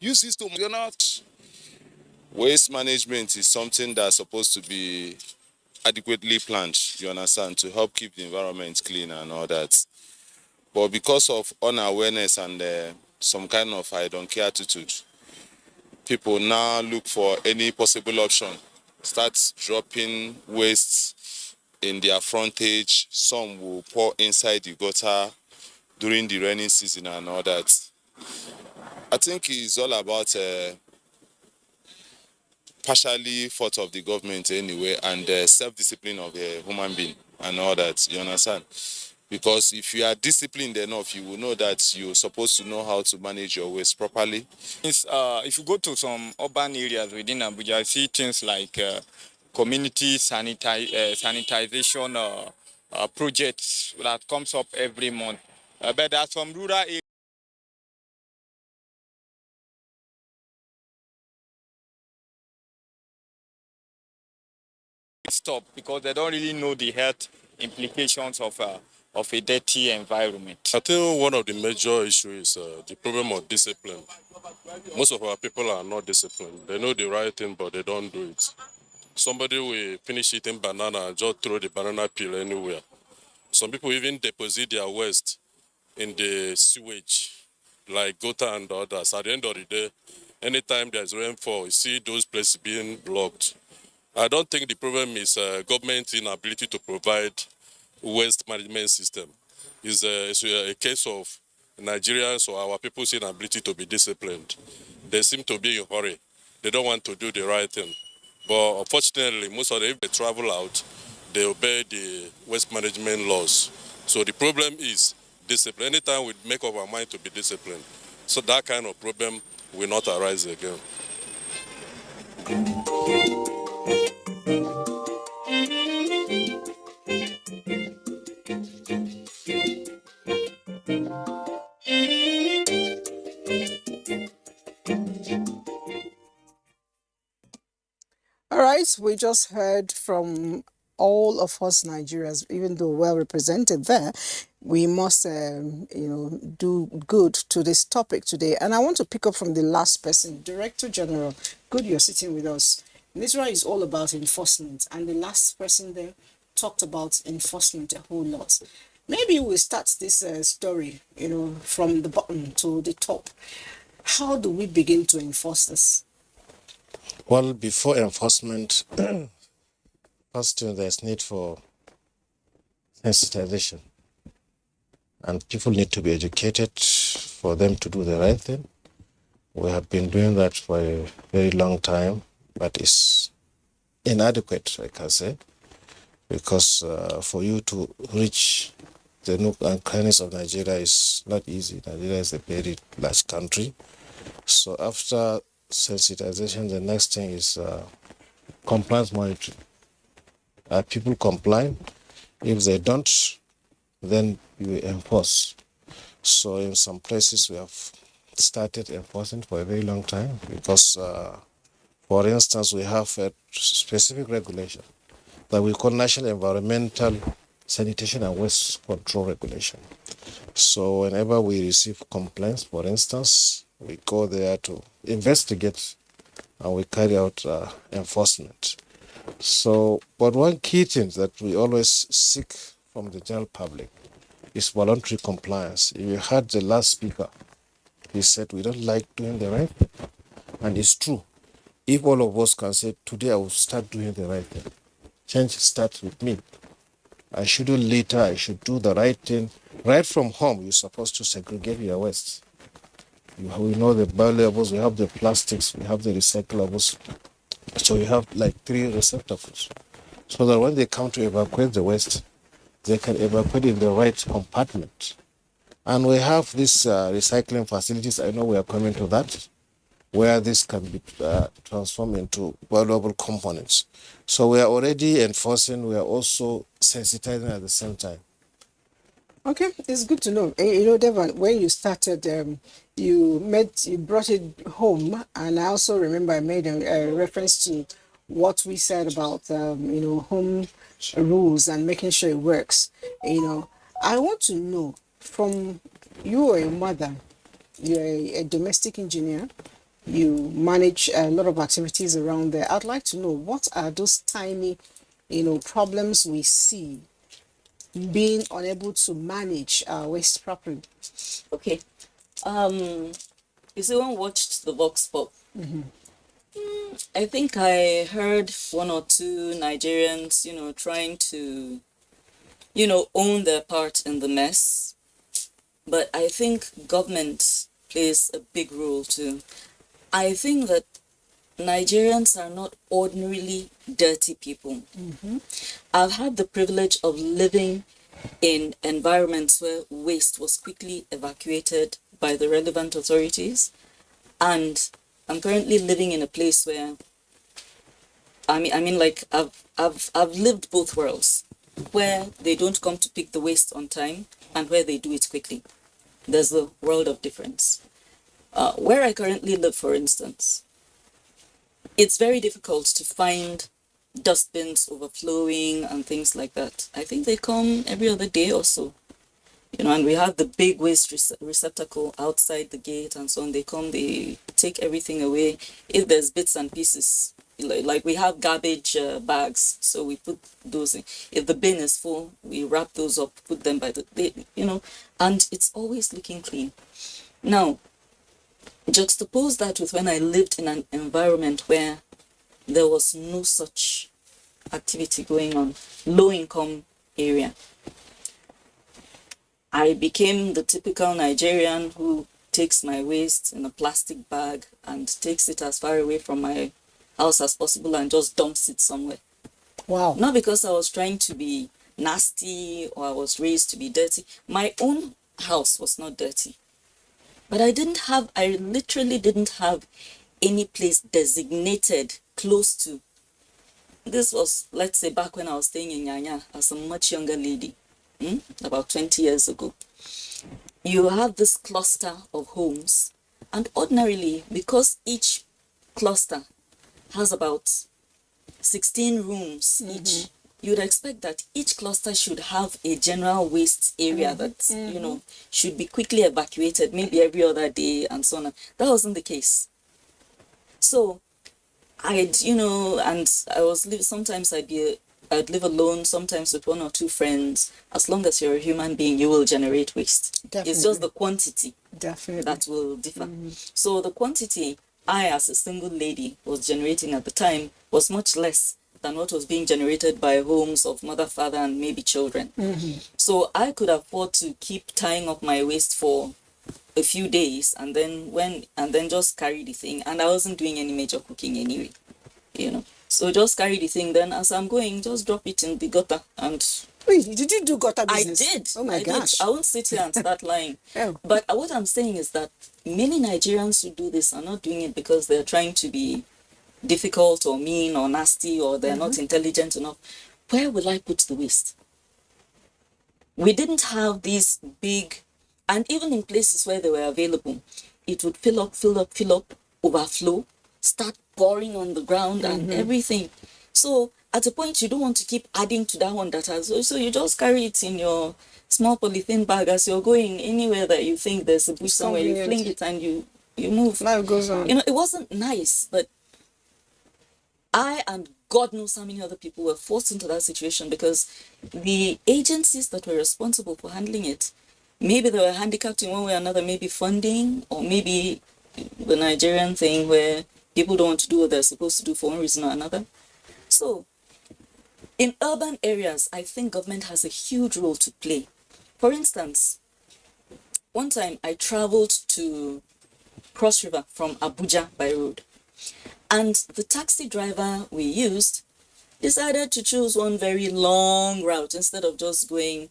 use this to, you're not. Waste management is something that's supposed to be adequately planned, you understand, to help keep the environment clean and all that. But because of unawareness and some kind of I don't care attitude, people now look for any possible option, start dropping waste in their frontage. Some will pour inside the gutter during the rainy season and all that. I think it's all about partially fault of the government anyway, and self-discipline of the human being and all that, you understand? Because if you are disciplined enough, you will know that you're supposed to know how to manage your waste properly. If you go to some urban areas within Abuja, you see things like community sanitization projects that comes up every month. But there are some rural areas stop because they don't really know the health implications of a dirty environment. I think one of the major issues is the problem of discipline. Most of our people are not disciplined. They know the right thing, but they don't do it. Somebody will finish eating banana and just throw the banana peel anywhere. Some people even deposit their waste in the sewage, like gutter and others. At the end of the day, anytime there's rainfall, you see those places being blocked. I don't think the problem is government inability to provide waste management system. It's a case of Nigerians or our people's inability to be disciplined. They seem to be in a hurry. They don't want to do the right thing. But unfortunately, most of them, if they travel out, they obey the waste management laws. So the problem is discipline. Anytime we make up our mind to be disciplined, so that kind of problem will not arise again. All right, we just heard from all of us Nigerians, even though well represented there. We must, do good to this topic today. And I want to pick up from the last person, Director General. Good, you're sitting with us. This one is all about enforcement, and the last person there talked about enforcement a whole lot. Maybe we'll start this story, from the bottom to the top. How do we begin to enforce this? Well, before enforcement, first there's need for sensitization. And people need to be educated for them to do the right thing. We have been doing that for a very long time, but it's inadequate, I can say, because for you to reach the nook and crannies of Nigeria is not easy. Nigeria is a very large country. So after sensitization, the next thing is compliance monitoring. People comply. If they don't, then you enforce. So in some places we have started enforcing for a very long time because, for instance, we have a specific regulation that we call National Environmental Sanitation and Waste Control Regulation. So whenever we receive complaints, for instance, we go there to investigate and we carry out enforcement. So, but one key thing that we always seek from the general public is voluntary compliance. If you heard the last speaker, he said we don't like doing the right thing. And it's true. If all of us can say, today I will start doing the right thing, change starts with me. I shouldn't litter, I should do the right thing. Right from home, you're supposed to segregate your waste. We know the biolabels, we have the plastics, we have the recyclables. So you have like 3 receptacles. So that when they come to evacuate the waste, they can evacuate in the right compartment. And we have these recycling facilities, I know we are coming to that, where this can be transformed into valuable components. So we are already enforcing, we are also sensitizing at the same time. Okay, it's good to know. Devon, when you started, you brought it home, and I also remember I made a reference to what we said about, home rules and making sure it works. I want to know from you, are a mother, you're a domestic engineer, You manage a lot of activities around there. I'd like to know, what are those tiny, problems we see being unable to manage our waste properly? Okay. If someone watched the Vox Pop, I think I heard one or two Nigerians, trying to, own their part in the mess. But I think government plays a big role too. I think that Nigerians are not ordinarily dirty people. I've had the privilege of living in environments where waste was quickly evacuated by the relevant authorities, and I'm currently living in a place where like I've lived both worlds, where they don't come to pick the waste on time and where they do it quickly. There's a world of difference. Where I currently live, for instance, it's very difficult to find dustbins overflowing and things like that. I think they come every other day or so. And we have the big waste receptacle outside the gate and so on. They come, they take everything away. If there's bits and pieces, like we have garbage bags, so we put those in. If the bin is full, we wrap those up, put them by and it's always looking clean. Now, juxtapose that with when I lived in an environment where there was no such activity going on, low income area. I became the typical Nigerian who takes my waste in a plastic bag and takes it as far away from my house as possible and just dumps it somewhere. Wow. Not because I was trying to be nasty or I was raised to be dirty. My own house was not dirty. But I literally didn't have any place designated close to. This was, let's say, back when I was staying in Nyanya as a much younger lady, about 20 years ago. You have this cluster of homes, and ordinarily, because each cluster has about 16 rooms each, you'd expect that each cluster should have a general waste area that, should be quickly evacuated, maybe every other day and so on. That wasn't the case. So and I was sometimes I'd live alone, sometimes with one or two friends. As long as you're a human being, you will generate waste. Definitely. It's just the quantity Definitely. that will differ. So the quantity I, as a single lady, was generating at the time was much less than what was being generated by homes of mother, father, and maybe children. So I could afford to keep tying up my waste for a few days and then just carry the thing. And I wasn't doing any major cooking anyway, So just carry the thing, then as I'm going, just drop it in the gutter. And wait, did you do gutter business? I did. Oh my gosh. I won't sit here and start lying. Oh. But what I'm saying is that many Nigerians who do this are not doing it because they're trying to be difficult or mean or nasty or they're not intelligent enough. Where will I put the waste? We didn't have these big, and even in places where they were available, it would fill up, overflow, start pouring on the ground and everything. So at a point, you don't want to keep adding to that one that has, so you just carry it in your small polythene bag as you're going anywhere that you think there's a bush somewhere, you fling it and you move. Life goes on. It wasn't nice, but I and God knows how many other people were forced into that situation because the agencies that were responsible for handling it, maybe they were handicapped in one way or another, maybe funding, or maybe the Nigerian thing where people don't want to do what they're supposed to do for one reason or another. So in urban areas, I think government has a huge role to play. For instance, one time I traveled to Cross River from Abuja by road. And the taxi driver we used decided to choose one very long route instead of just going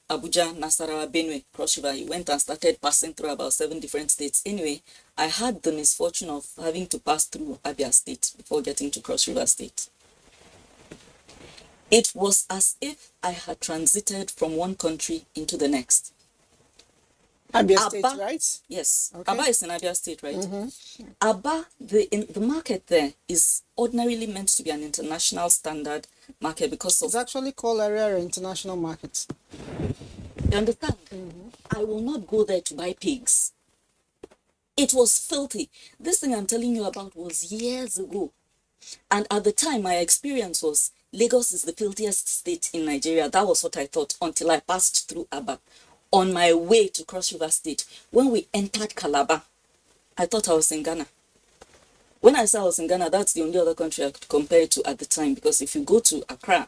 Abuja, Nasarawa, Benue, Cross River. He went and started passing through about 7 different states. Anyway, I had the misfortune of having to pass through Abia State before getting to Cross River State. It was as if I had transited from one country into the next. Abia State, right? Yes. Okay. Aba is in Abia State, right? Aba, the market there is ordinarily meant to be an international standard market because of... It's actually called area international market. You understand? I will not go there to buy pigs. It was filthy. This thing I'm telling you about was years ago. And at the time, my experience was Lagos is the filthiest state in Nigeria. That was what I thought until I passed through Aba on my way to Cross River State. When we entered Calabar, I thought I was in Ghana. When I said I was in Ghana, that's the only other country I could compare it to at the time, because if you go to Accra,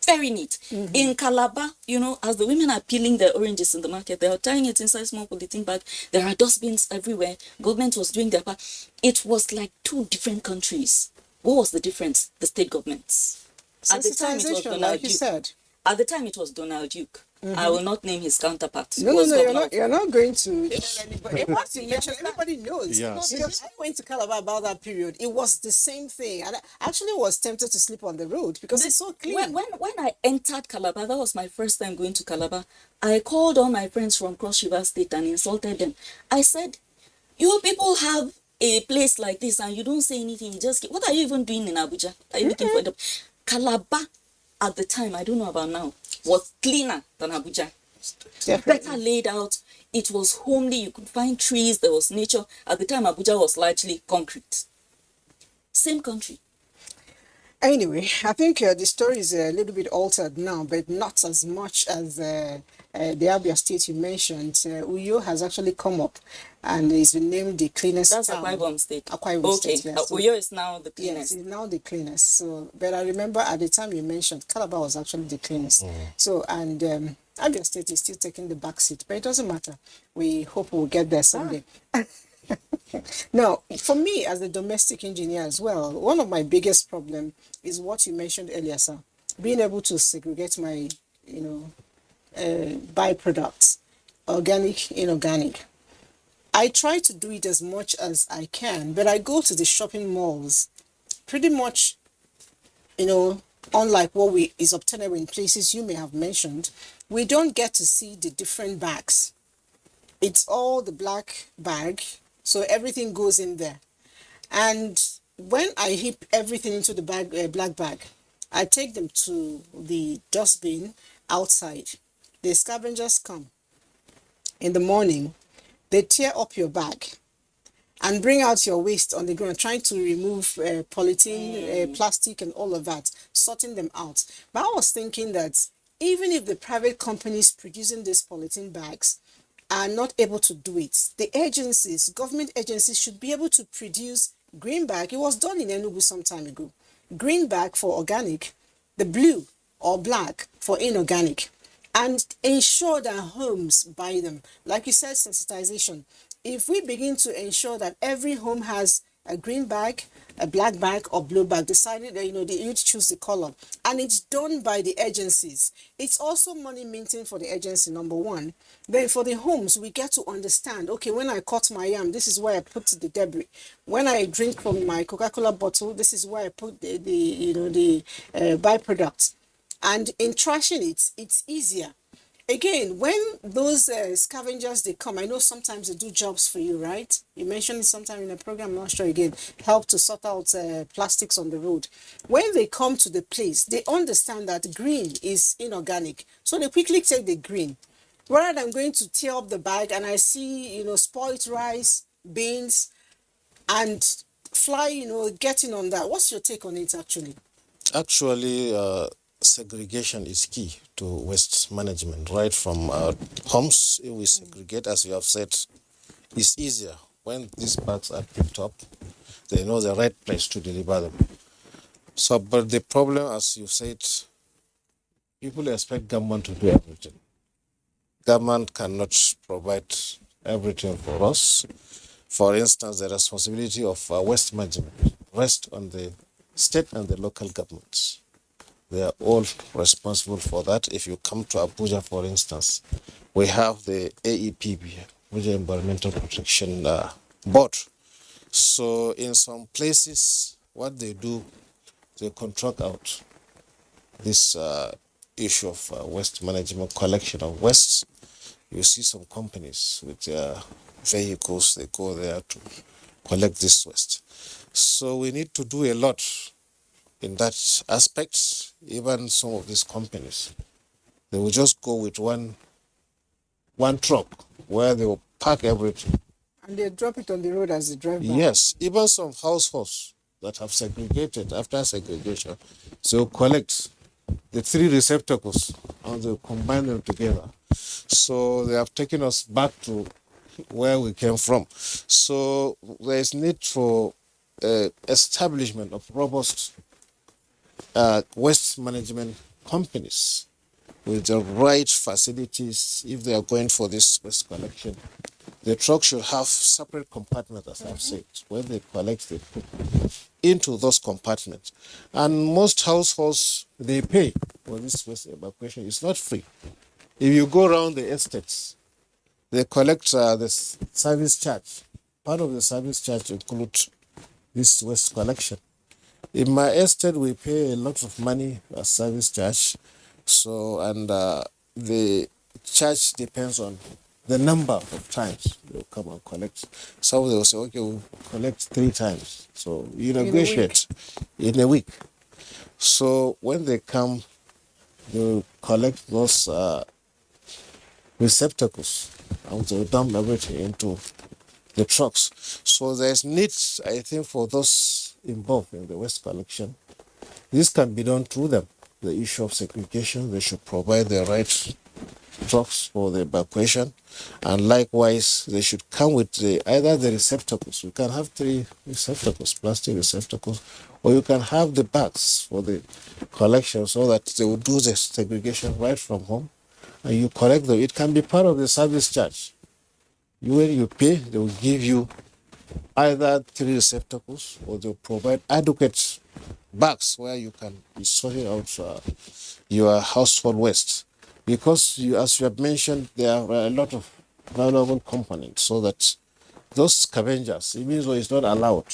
very neat. In Calabar, you know, as the women are peeling their oranges in the market, they are tying it inside small polythene bag. There are dustbins everywhere. Government was doing their part. It was like two different countries. What was the difference? The state governments. At the time, it was Sensitization, Donald like you Duke. said. At the time, it was Donald Duke. I will not name his counterpart. No, who was governor of- you're not going to tell anybody. Once you mention, everybody knows. Yes. Because I went to Calabar about that period. It was the same thing. And I actually was tempted to sleep on the road because it's so clean. When I entered Calabar, that was my first time going to Calabar. I called all my friends from Cross River State and insulted them. I said, you people have a place like this and you don't say anything. You just what are you even doing in Abuja? Are you looking for the Calabar at the time? I don't know about now. Was cleaner than Abuja. Definitely. Better laid out. It was homely. You could find trees. There was nature. At the time, Abuja was largely concrete. Same country. Anyway, I think the story is a little bit altered now, but not as much as the Abia state you mentioned. Uyo has actually come up and is been named the cleanest That's town. Akwa Ibom State. Akwa Ibom Okay. State, yes. So- Uyo is now the Yes, cleanest. it's now the cleanest. So, but I remember at the time you mentioned, Calabar was actually the cleanest. So, and Abia State is still taking the back seat, but it doesn't matter. We hope we'll get there someday. Now, for me as a domestic engineer as well, one of my biggest problem is what you mentioned earlier, sir. Being able to segregate my, byproducts, organic, inorganic. I try to do it as much as I can, but I go to the shopping malls pretty much, unlike what is obtainable in places you may have mentioned, we don't get to see the different bags. It's all the black bag, so everything goes in there. And when I heap everything into the black bag, I take them to the dustbin outside. The scavengers come in the morning, they tear up your bag and bring out your waste on the ground, trying to remove polythene, plastic, and all of that, sorting them out. But I was thinking that even if the private companies producing these polythene bags are not able to do it, the agencies, government agencies, should be able to produce green bag. It was done in Enugu some time ago. Green bag for organic, the blue or black for inorganic, and ensure that homes buy them. Like you said, sensitization. If we begin to ensure that every home has a green bag, a black bag, or blue bag, decided that you choose the color, and it's done by the agencies, it's also money minting for the agency, number one. Then for the homes, we get to understand, okay, when I cut my yam, this is where I put the debris. When I drink from my Coca-Cola bottle, this is where I put the byproducts. And in trashing it, it's easier. Again, when those scavengers, they come, I know sometimes they do jobs for you, right? You mentioned it sometime in a program, I'm not sure again, help to sort out plastics on the road. When they come to the place, they understand that green is inorganic. So they quickly take the green. Rather than going to tear up the bag and I see, spoiled rice, beans, and fly, getting on that. What's your take on it actually? Actually, segregation is key to waste management. Right from homes, if we segregate, as you have said, it's easier. When these bags are picked up, they know the right place to deliver them. So, but the problem, as you said, people expect government to do everything. Government cannot provide everything for us. For instance, the responsibility of waste management rests on the state and the local governments. They are all responsible for that. If you come to Abuja, for instance, we have the AEPB, which is Environmental Protection Board. So in some places, what they do, they contract out this issue of waste management, collection of waste. You see some companies with their vehicles, they go there to collect this waste. So we need to do a lot in that aspect. Even some of these companies, they will just go with one truck where they will pack everything And they drop it on the road as they drive by. Yes, even some households that have segregated after segregation, so collect the 3 receptacles and they combine them together. So they have taken us back to where we came from. So there is need for establishment of robust waste management companies with the right facilities if they are going for this waste collection. The truck should have separate compartments, as I've said, where they collect the put into those compartments. And most households, they pay for this waste evacuation. It's not free. If you go around the estates, they collect the service charge. Part of the service charge includes this waste collection. In my estate, we pay a lot of money as service charge. So, and the charge depends on the number of times they'll come and collect. Some they will say, okay, we'll collect 3 times. So you negotiate in a week. So when they come, they collect those receptacles and they'll dump everything into the trucks. So there's need, I think, for those involved in the waste collection. This can be done through them. The issue of segregation, they should provide the right trucks for the evacuation, and likewise they should come with either the receptacles. You can have 3 receptacles, plastic receptacles, or you can have the bags for the collection so that they will do the segregation right from home and you collect them. It can be part of the service charge. When you pay, they will give you either 3 receptacles or they'll provide adequate bags where you can be sorting out your household waste. Because, as you have mentioned, there are a lot of valuable components, so that those scavengers, it means it's not allowed.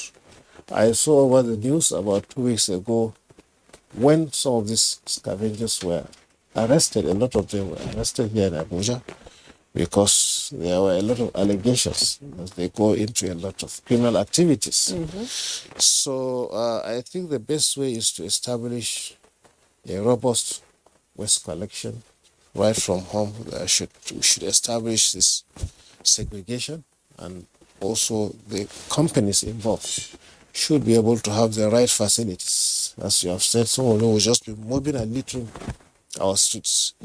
I saw over the news about 2 weeks ago when some of these scavengers were arrested. A lot of them were arrested here in Abuja because there were a lot of allegations as they go into a lot of criminal activities. So I think the best way is to establish a robust waste collection right from home. We should establish this segregation, and also the companies involved should be able to have the right facilities. As you have said, some of them will just be mobbing and littering our streets.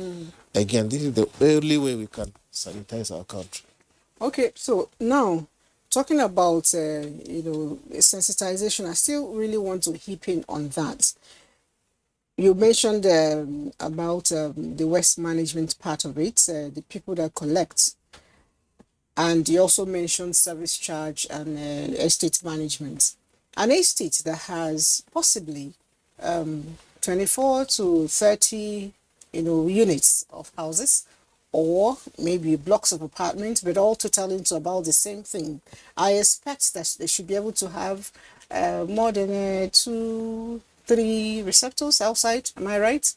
Again, this is the only way we can sanitize our country. Okay, so now talking about sensitization, I still really want to hip in on that. You mentioned about the waste management part of it, the people that collect, and you also mentioned service charge and estate management. An estate that has possibly 24 to 30 units of houses, or maybe blocks of apartments, but all totaling to about the same thing. I expect that they should be able to have more than 2-3 receptacles outside. Am I right?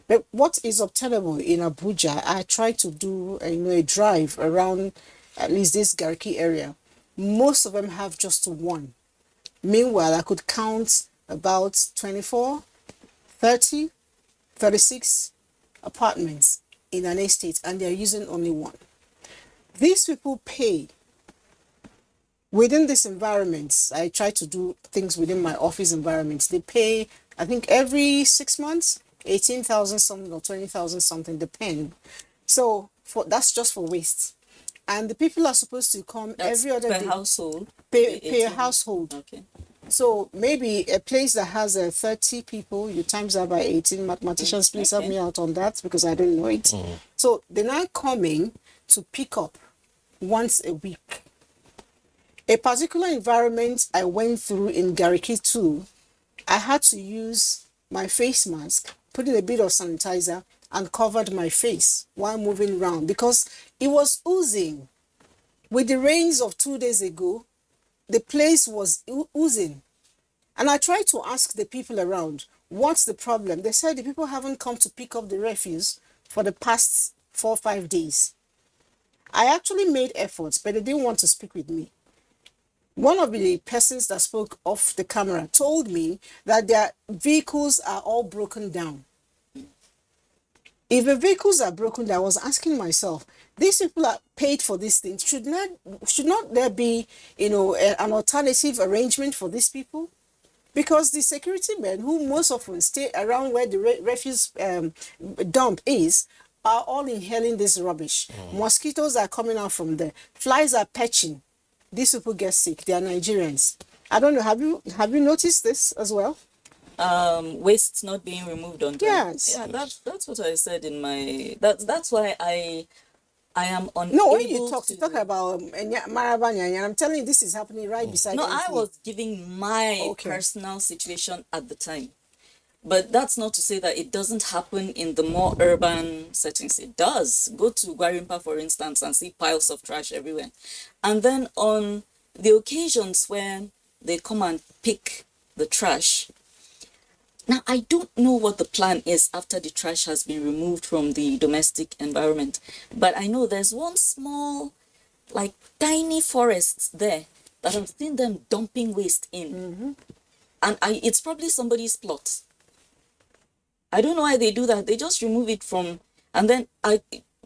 But what is obtainable in Abuja? I tried to do a drive around at least this Garki area. Most of them have just 1. Meanwhile, I could count about 24, 30, 36 apartments in an estate, and they're using only 1. These people pay within this environment. I try to do things within my office environments. They pay, I think, every 6 months, 18,000 something or 20,000 something, depend. So that's just for waste. And the people are supposed to come every other day. Household? Pay a household. Okay. So maybe a place that has 30 people, you times that by 18. Mathematicians, please help me out on that because I don't know it. So they're now coming to pick up once a week. A particular environment I went through in Gariki 2, I had to use my face mask, put in a bit of sanitizer, and covered my face while moving around because it was oozing. With the rains of 2 days ago, the place was oozing. And I tried to ask the people around, what's the problem? They said the people haven't come to pick up the refuse for the past 4 or 5 days. I actually made efforts, but they didn't want to speak with me. One of the persons that spoke off the camera told me that their vehicles are all broken down. If the vehicles are broken down, I was asking myself, these people are paid for these things. Should not there be, an alternative arrangement for these people? Because the security men, who most often stay around where the refuse dump is, are all inhaling this rubbish. Mosquitoes are coming out from there. Flies are perching. These people get sick. They are Nigerians. I don't know. Have you noticed this as well? Waste not being removed on time. Yes. Yeah, that's what I said in my. That's why I am unable. No, when you talk about Marabanya, and I'm telling you, this is happening right beside. No, NTA. I was giving my personal situation at the time. But that's not to say that it doesn't happen in the more urban settings. It does. Go to Gwarimpa, for instance, and see piles of trash everywhere. And then on the occasions when they come and pick the trash, now I don't know what the plan is after the trash has been removed from the domestic environment. But I know there's one small, like tiny forest there that I've seen them dumping waste in. And it's probably somebody's plot. I don't know why they do that. They just remove it from, and then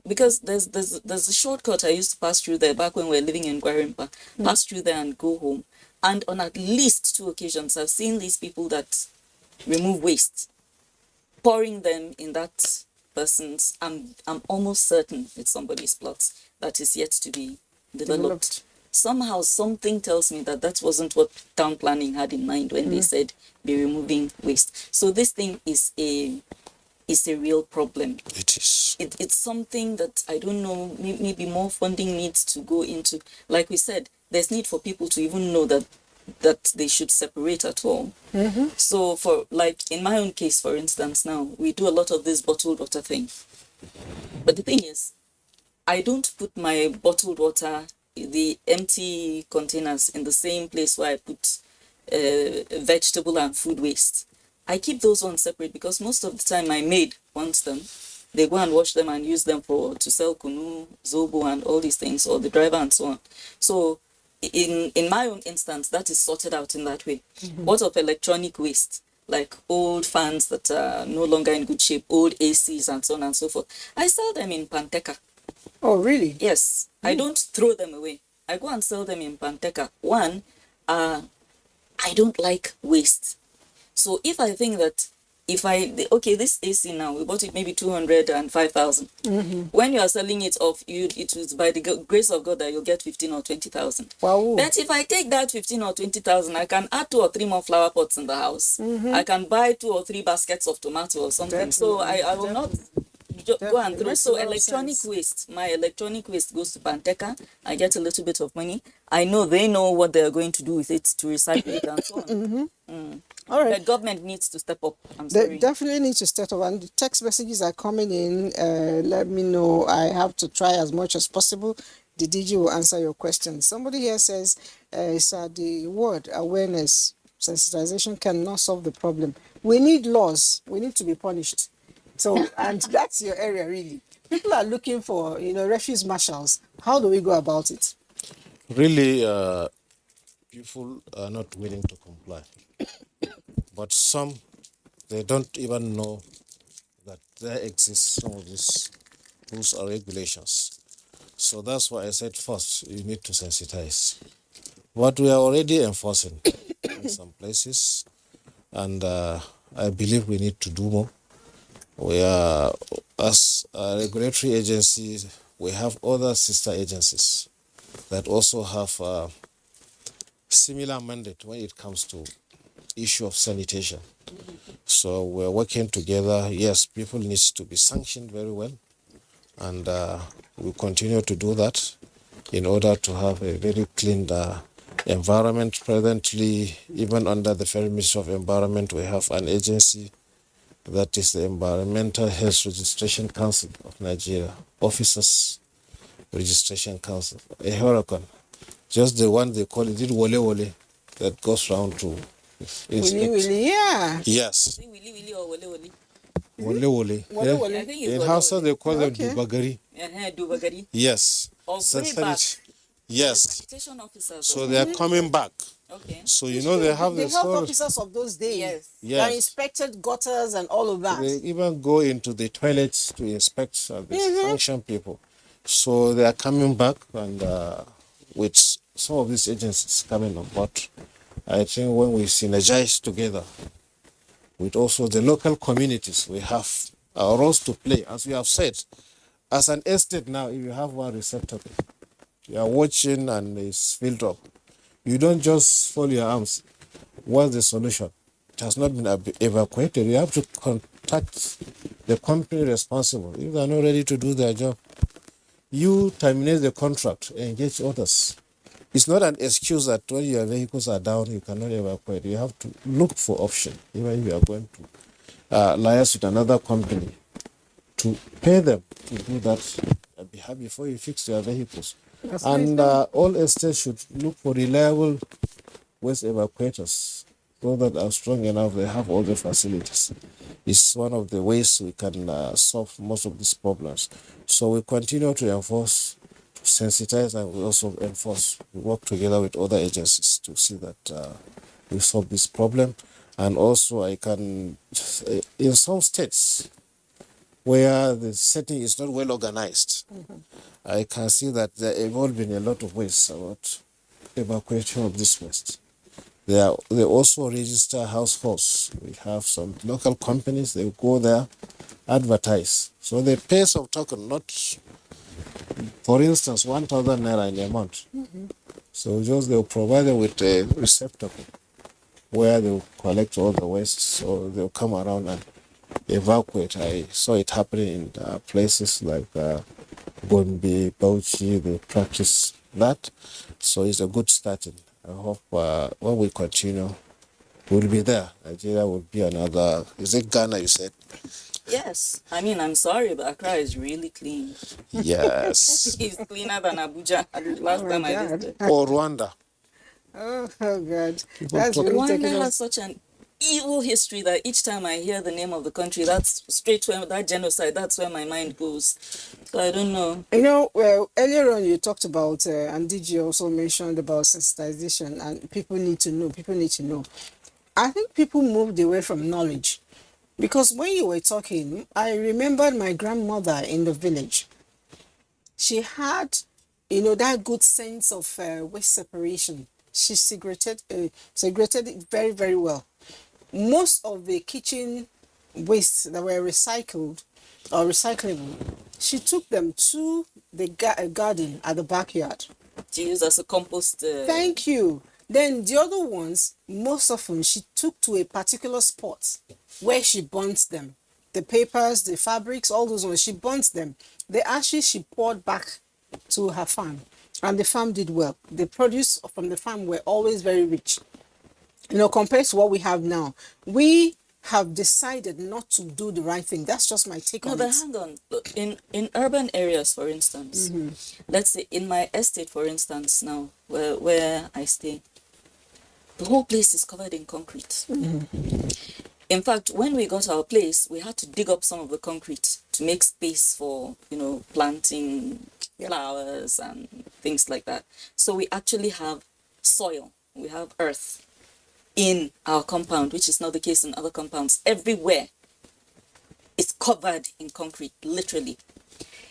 because there's a shortcut I used to pass through there back when we were living in Gwarimpa. Pass through there and go home. And on at least 2 occasions, I've seen these people that remove waste, pouring them in that person's. I'm almost certain it's somebody's plot that is yet to be developed. Somehow something tells me that wasn't what town planning had in mind when they said be removing waste. So this thing is a real problem. It is. It's something that I don't know, maybe more funding needs to go into. Like we said, there's need for people to even know that they should separate at all. So for, like in my own case, for instance, now we do a lot of this bottled water thing. But the thing is, I don't put my bottled water, the empty containers, in the same place where I put vegetable and food waste. I keep those ones separate because most of the time my maid wants them. They go and wash them and use them to sell kunu, zobo and all these things, or the driver and so on. So in my own instance, that is sorted out in that way. What of electronic waste? Like old fans that are no longer in good shape, old ACs and so on and so forth. I sell them in Panteca. Oh, really? Yes. I don't throw them away. I go and sell them in Panteca. One, I don't like waste. So if I think that this AC now, we bought it maybe 205,000. When you are selling it off, it was by the grace of God that you'll get 15 or 20,000. Wow. But if I take that 15 or 20,000, I can add 2 or 3 more flower pots in the house. I can buy 2 or 3 baskets of tomato or something. So I will not go and throw. So electronic waste, my electronic waste goes to Panteca. I get a little bit of money. I know they know what they are going to do with it to recycle it and so on. All right. The government needs to step up. They definitely need to step up, and the text messages are coming in. Let me know. I have to try as much as possible. The DG will answer your questions. Somebody here says, the word awareness, sensitization cannot solve the problem. We need laws. We need to be punished. So, and that's your area really. People are looking for, refuse marshals. How do we go about it? Really, people are not willing to comply. But some, they don't even know that there exists some of these rules or regulations. So that's why I said first, you need to sensitize. What we are already enforcing in some places, and I believe we need to do more. We are, as a regulatory agency, we have other sister agencies that also have a similar mandate when it comes to issue of sanitation. So we're working together. Yes, people need to be sanctioned very well, and we continue to do that in order to have a very clean environment. Presently, even under the Federal Ministry of Environment, we have an agency that is the Environmental Health Registration Council of Nigeria, Officers Registration Council, a hurricane. Just the one they call it Wole Wole, that goes round to Willy, yeah. Yes. Willy or Wole Wole? Wole Wole. Wole Wole. I think it's In Wole Hausa, Wole. they call them Dubagari. Dubagari. Yes. Or way back. Yes. Sanitation officers. So they are coming back. Okay. So you know they have the the health storage. officers of those days Yes. that Yes. inspected gutters and all of that. They even go into the toilets to inspect the function people. So they are coming back, and with some of these agencies coming on board, I think when we synergize together with also the local communities, we have our roles to play. As we have said, as an estate now, if you have one receptacle, you are watching and it's filled up, you don't just fold your arms. What's the solution? It has not been evacuated. You have to contact the company responsible. If they are not ready to do their job, you terminate the contract and engage others. It's not an excuse that when your vehicles are down, you cannot evacuate. You have to look for option, even if you are going to liaise with another company to pay them to do that before you fix your vehicles. That's And nice. all estates should look for reliable waste evacuators so that are strong enough, they have all the facilities. It's one of the ways we can solve most of these problems. So we continue to enforce, to sensitize, and we also enforce. We work together with other agencies to see that we solve this problem. And also I can, in some states where the setting is not well organized, I can see that they're involved in a lot of ways about evacuation of this waste. They also register households. We have some local companies, they go there, advertise. So they pay some token, not, for instance, 1,000 naira in a month. So just they'll provide them with a receptacle where they'll collect all the waste. So they'll come around and evacuate. I saw it happening in places like Gombe, Bauchi, they practice that. So it's a good starting. I hope when we continue, we'll be there. Nigeria will be another. Is it Ghana, you said? Yes. I mean, I'm sorry, but Accra is really clean. Yes. It's cleaner than Abuja last Oh my time I God. visited. Or Rwanda. Oh God. People That's talk- really Rwanda taking has us. such an evil history that each time I hear the name of the country, that's straight where that genocide, that's where my mind goes. So I don't know. You know, well, earlier on you talked about, and DG also mentioned about sensitization, and people need to know. People need to know. I think people moved away from knowledge, because when you were talking, I remembered my grandmother in the village. She had, that good sense of waste separation. She segregated it very, very well. Most of the kitchen wastes that were recycled or recyclable, she took them to the garden at the backyard. To use as a compost. Thank you. Then the other ones, most often she took to a particular spot where she burnt them. The papers, the fabrics, all those ones, she burnt them. The ashes she poured back to her farm, and the farm did well. The produce from the farm were always very rich. Compared to what we have now, we have decided not to do the right thing. That's just my take No, on but it. hang on. Look, in urban areas, for instance, let's say in my estate, for instance, now where I stay, the whole place is covered in concrete. In fact, when we got our place, we had to dig up some of the concrete to make space for, planting flowers and things like that. So we actually have soil, we have earth in our compound, which is not the case in other compounds. Everywhere is covered in concrete, literally.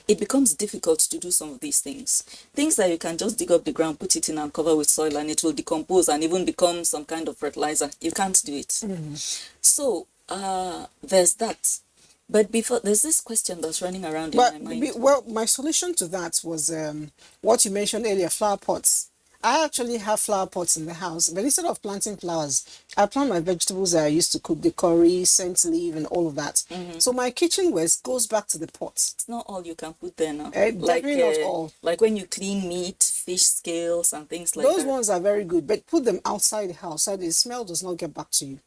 It becomes difficult to do some of these things. Things that you can just dig up the ground, put it in and cover with soil, and it will decompose and even become some kind of fertilizer. You can't do it. So there's that. But before, there's this question that's running around in my mind. My solution to that was what you mentioned earlier, flower pots. I actually have flower pots in the house, but instead of planting flowers, I plant my vegetables that I used to cook, the curry, scent leaf, and all of that. So my kitchen waste goes back to the pots. It's not all you can put there now. Definitely not all. Like when you clean meat, fish scales, and things like Those that. ones are very good, but put them outside the house so the smell does not get back to you.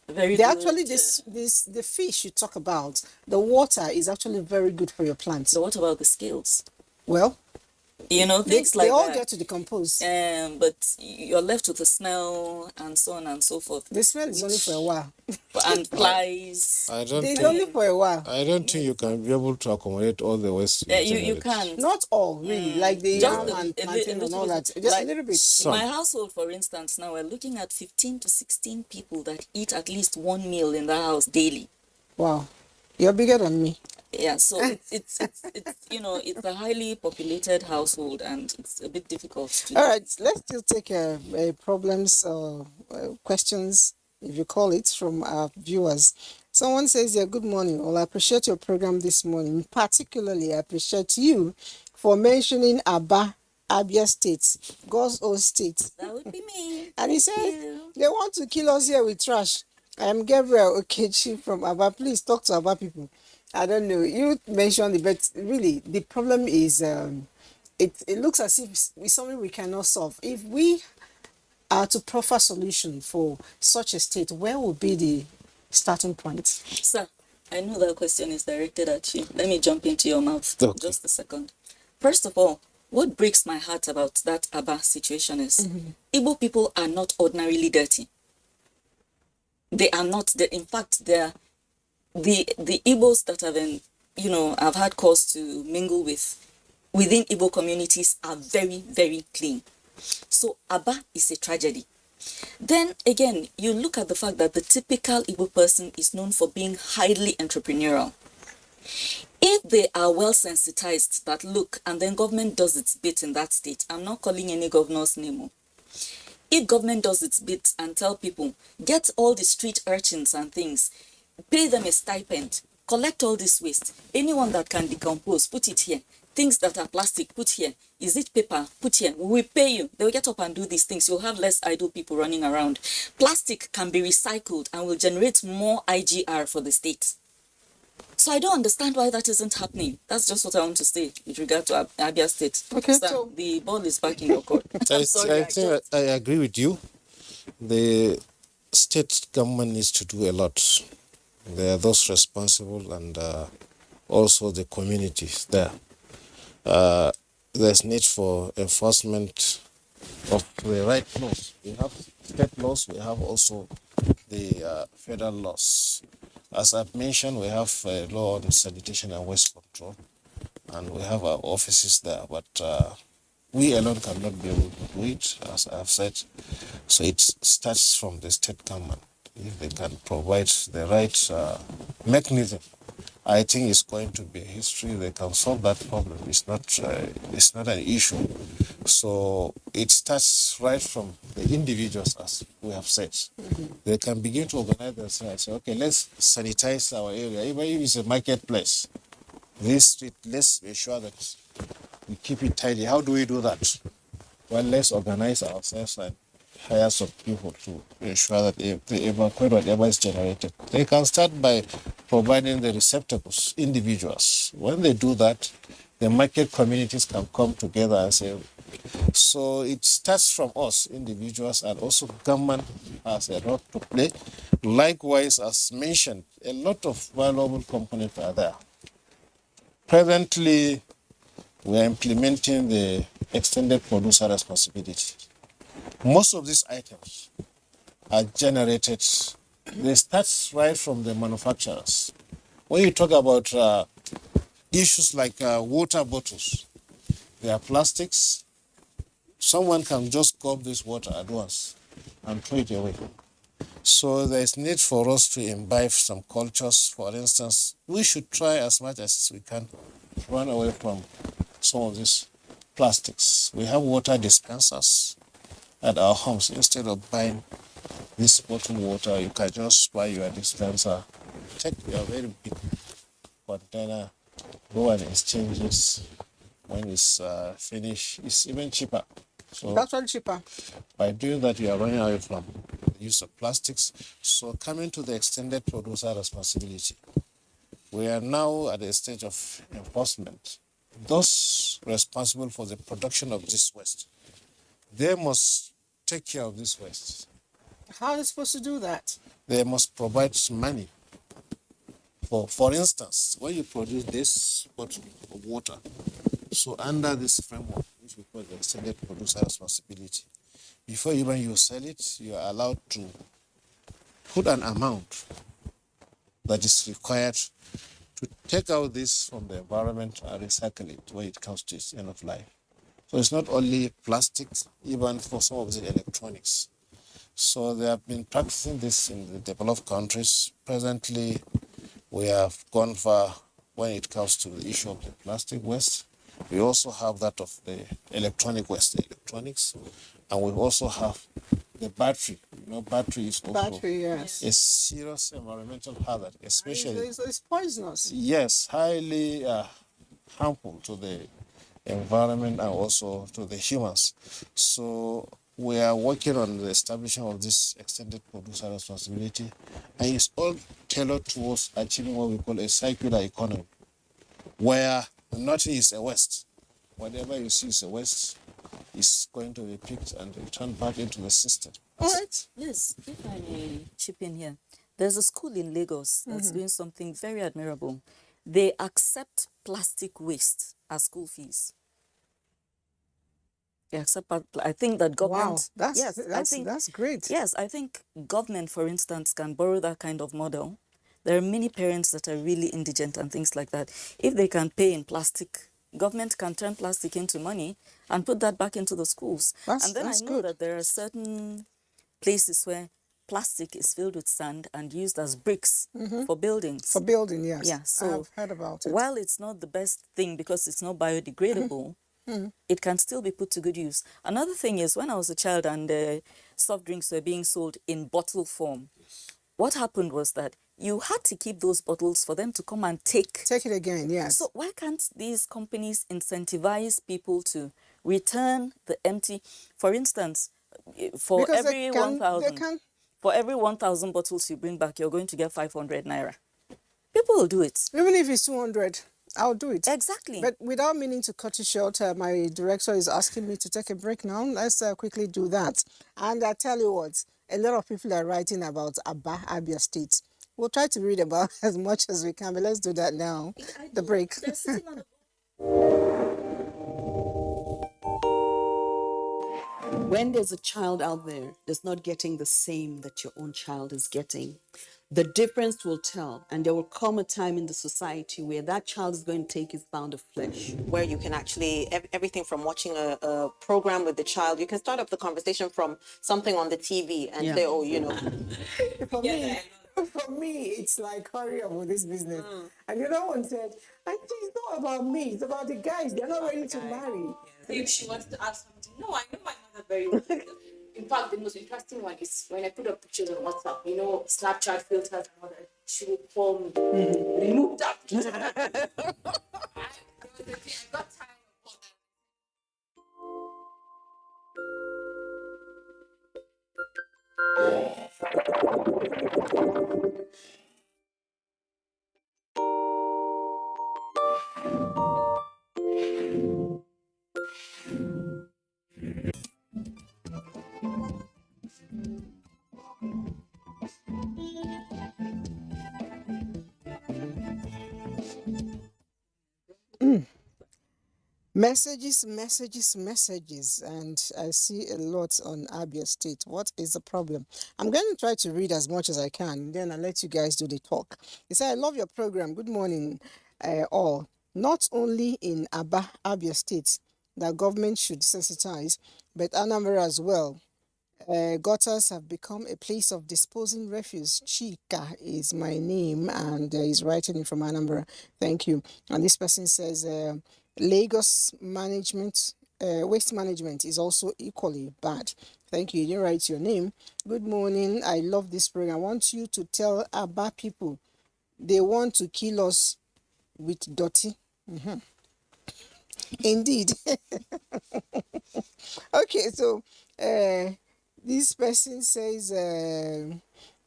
Very They good. actually, the fish you talk about, the water is actually very good for your plants. So what about the scales? Well, Things they like all that. get to decompose. But you're left with the smell and so on and so forth. The smell is only for a while. But and flies. I don't It's think only for a while. I don't think you can be able to accommodate all the waste. You can. Not all, really. Like the Just yam and a plantain and little all bit. that. Just Like, a little bit. Some. My household, for instance, now we're looking at 15 to 16 people that eat at least one meal in the house daily. Wow. You're bigger than me. Yeah, so it's it's a highly populated household and it's a bit difficult to. All right, let's still take problems or questions, if you call it, from our viewers. Someone says, yeah, good morning. Well, I appreciate your program this morning. Particularly, I appreciate you for mentioning Abia State, God's own state. That would be me. And he Thank says, you. they want to kill us here with trash. I am Gabriel Okechi from Aba. Please talk to Aba people. I don't know. You mentioned it, but really, the problem is it looks as if it's something we cannot solve. If we are to proffer solution for such a state, where would be the starting point? Sir, I know that question is directed at you. Let me jump into your mouth. Okay. Just a second. First of all, what breaks my heart about that Aba situation is Igbo people are not ordinarily dirty. They are not. In fact, they're the Igbos that have been, I've had cause to mingle with within Igbo communities are very, very clean. So Aba is a tragedy. Then again, you look at the fact that the typical Igbo person is known for being highly entrepreneurial. If they are well sensitized that look, and then government does its bit in that state, I'm not calling any governor's name. If government does its bit and tell people, get all the street urchins and things, pay them a stipend, collect all this waste, anyone that can decompose, put it here. Things that are plastic, put here. Is it paper? Put here. We will pay you. They will get up and do these things. You'll have less idle people running around. Plastic can be recycled and will generate more IGR for the state. So I don't understand why that isn't happening. That's just what I want to say with regard to Abia State. Okay, Sir, so the ball is back in your court. I Sorry, think I agree with you. The state government needs to do a lot. They are those responsible and also the communities there. There's need for enforcement of the right laws. We have state laws, we have also the federal laws. As I've mentioned, we have a law on sanitation and waste control, and we have our offices there, but we alone cannot be able to do it, as I've said. So it starts from the state government. If they can provide the right mechanism, I think it's going to be history. They can solve that problem. It's not an issue. So it starts right from the individuals, as we have said. They can begin to organize themselves and say, okay, let's sanitize our area. Even if it's a marketplace, this street, let's be sure that we keep it tidy. How do we do that? Well, let's organize ourselves and hire some people to ensure that they evacuate whatever is generated. They can start by providing the receptacles, individuals. When they do that, the market communities can come together and say, so it starts from us, individuals, and also government has a role to play. Likewise, as mentioned, a lot of valuable components are there. Presently, we are implementing the extended producer responsibility. Most of these items are generated, they start right from the manufacturers. When you talk about issues like water bottles, they are plastics. Someone can just gulp this water at once and throw it away. So there is need for us to imbibe some cultures. For instance, we should try as much as we can run away from some of these plastics. We have water dispensers at our homes. Instead of buying this bottled water, you can just buy your dispenser, take your very big container, go and exchange this. When it's finished, it's even cheaper. So that's all cheaper. by doing that, you are running away from the use of plastics. So coming to the extended producer responsibility, we are now at a stage of enforcement. Those responsible for the production of this waste, they must take care of this waste. How are they supposed to do that? They must provide money. For instance, when you produce this bottle of water, so under this framework, which we call the extended producer responsibility, before even you sell it, you are allowed to put an amount that is required to take out this from the environment and recycle it when it comes to its end of life. So it's not only plastics, even for some of the electronics. So they have been practicing this in the developed countries. Presently, we have gone far when it comes to the issue of the plastic waste. We also have that of the electronic waste, the electronics, and we also have the battery. You know, battery is also yes. a serious environmental hazard, especially. It's poisonous. Yes, highly harmful to the environment and also to the humans. So we are working on the establishment of this extended producer responsibility, and it's all tailored towards achieving what we call a circular economy, where nothing is a waste. Whatever you see is a waste is going to be picked and returned back into the system. All right. Yes, if I may chip in here. There's a school in Lagos that's doing something very admirable. They accept plastic waste as school fees. They accept, I think that government... Wow, that's great. Yes, I think government, for instance, can borrow that kind of model. There are many parents that are really indigent and things like that. If they can pay in plastic, government can turn plastic into money and put that back into the schools. And then I know that there are certain places where plastic is filled with sand and used as bricks for buildings. For building, yes. Yeah, so I've heard about it. while it's not the best thing because it's not biodegradable, it can still be put to good use. Another thing is, when I was a child and soft drinks were being sold in bottle form, what happened was that you had to keep those bottles for them to come and take it again, yes. So why can't these companies incentivize people to return the empty? For instance, for every 1,000 bottles you bring back, you're going to get 500 naira. People will do it. Even if it's 200, I'll do it. Exactly. But without meaning to cut it short, my director is asking me to take a break now. Let's quickly do that. And I tell you what, a lot of people are writing about Abia State. We'll try to read about as much as we can, but let's do that now. The break. When there's a child out there that's not getting the same that your own child is getting, the difference will tell, and there will come a time in the society where that child is going to take his pound of flesh. Where you can actually, everything from watching a program with the child, you can start up the conversation from something on the TV and say, oh, you know. For me, it's like, hurry up with this business. And the other one said, Auntie, it's not about me, it's about the guys. They're not ready to marry. If she wants to ask something, no, I know my mother very well. In fact, the most interesting one is when I put up pictures on WhatsApp, you know, Snapchat filters and all that. She will call me, remove that picture. I got tired of all that. Messages, and I see a lot on Abia State. What is the problem? I'm going to try to read as much as I can, then I'll let you guys do the talk. He said, I love your program. Good morning, all. Not only in Abia State, that government should sensitize, but Anambra as well. Gutters have become a place of disposing refuse. Chika is my name, and he's writing it from Anambra. Thank you. And this person says, Lagos management, waste management is also equally bad. Thank you. You didn't write your name. Good morning. I love this program. I want you to tell Aba people they want to kill us with dirty. Indeed. Okay, so this person says,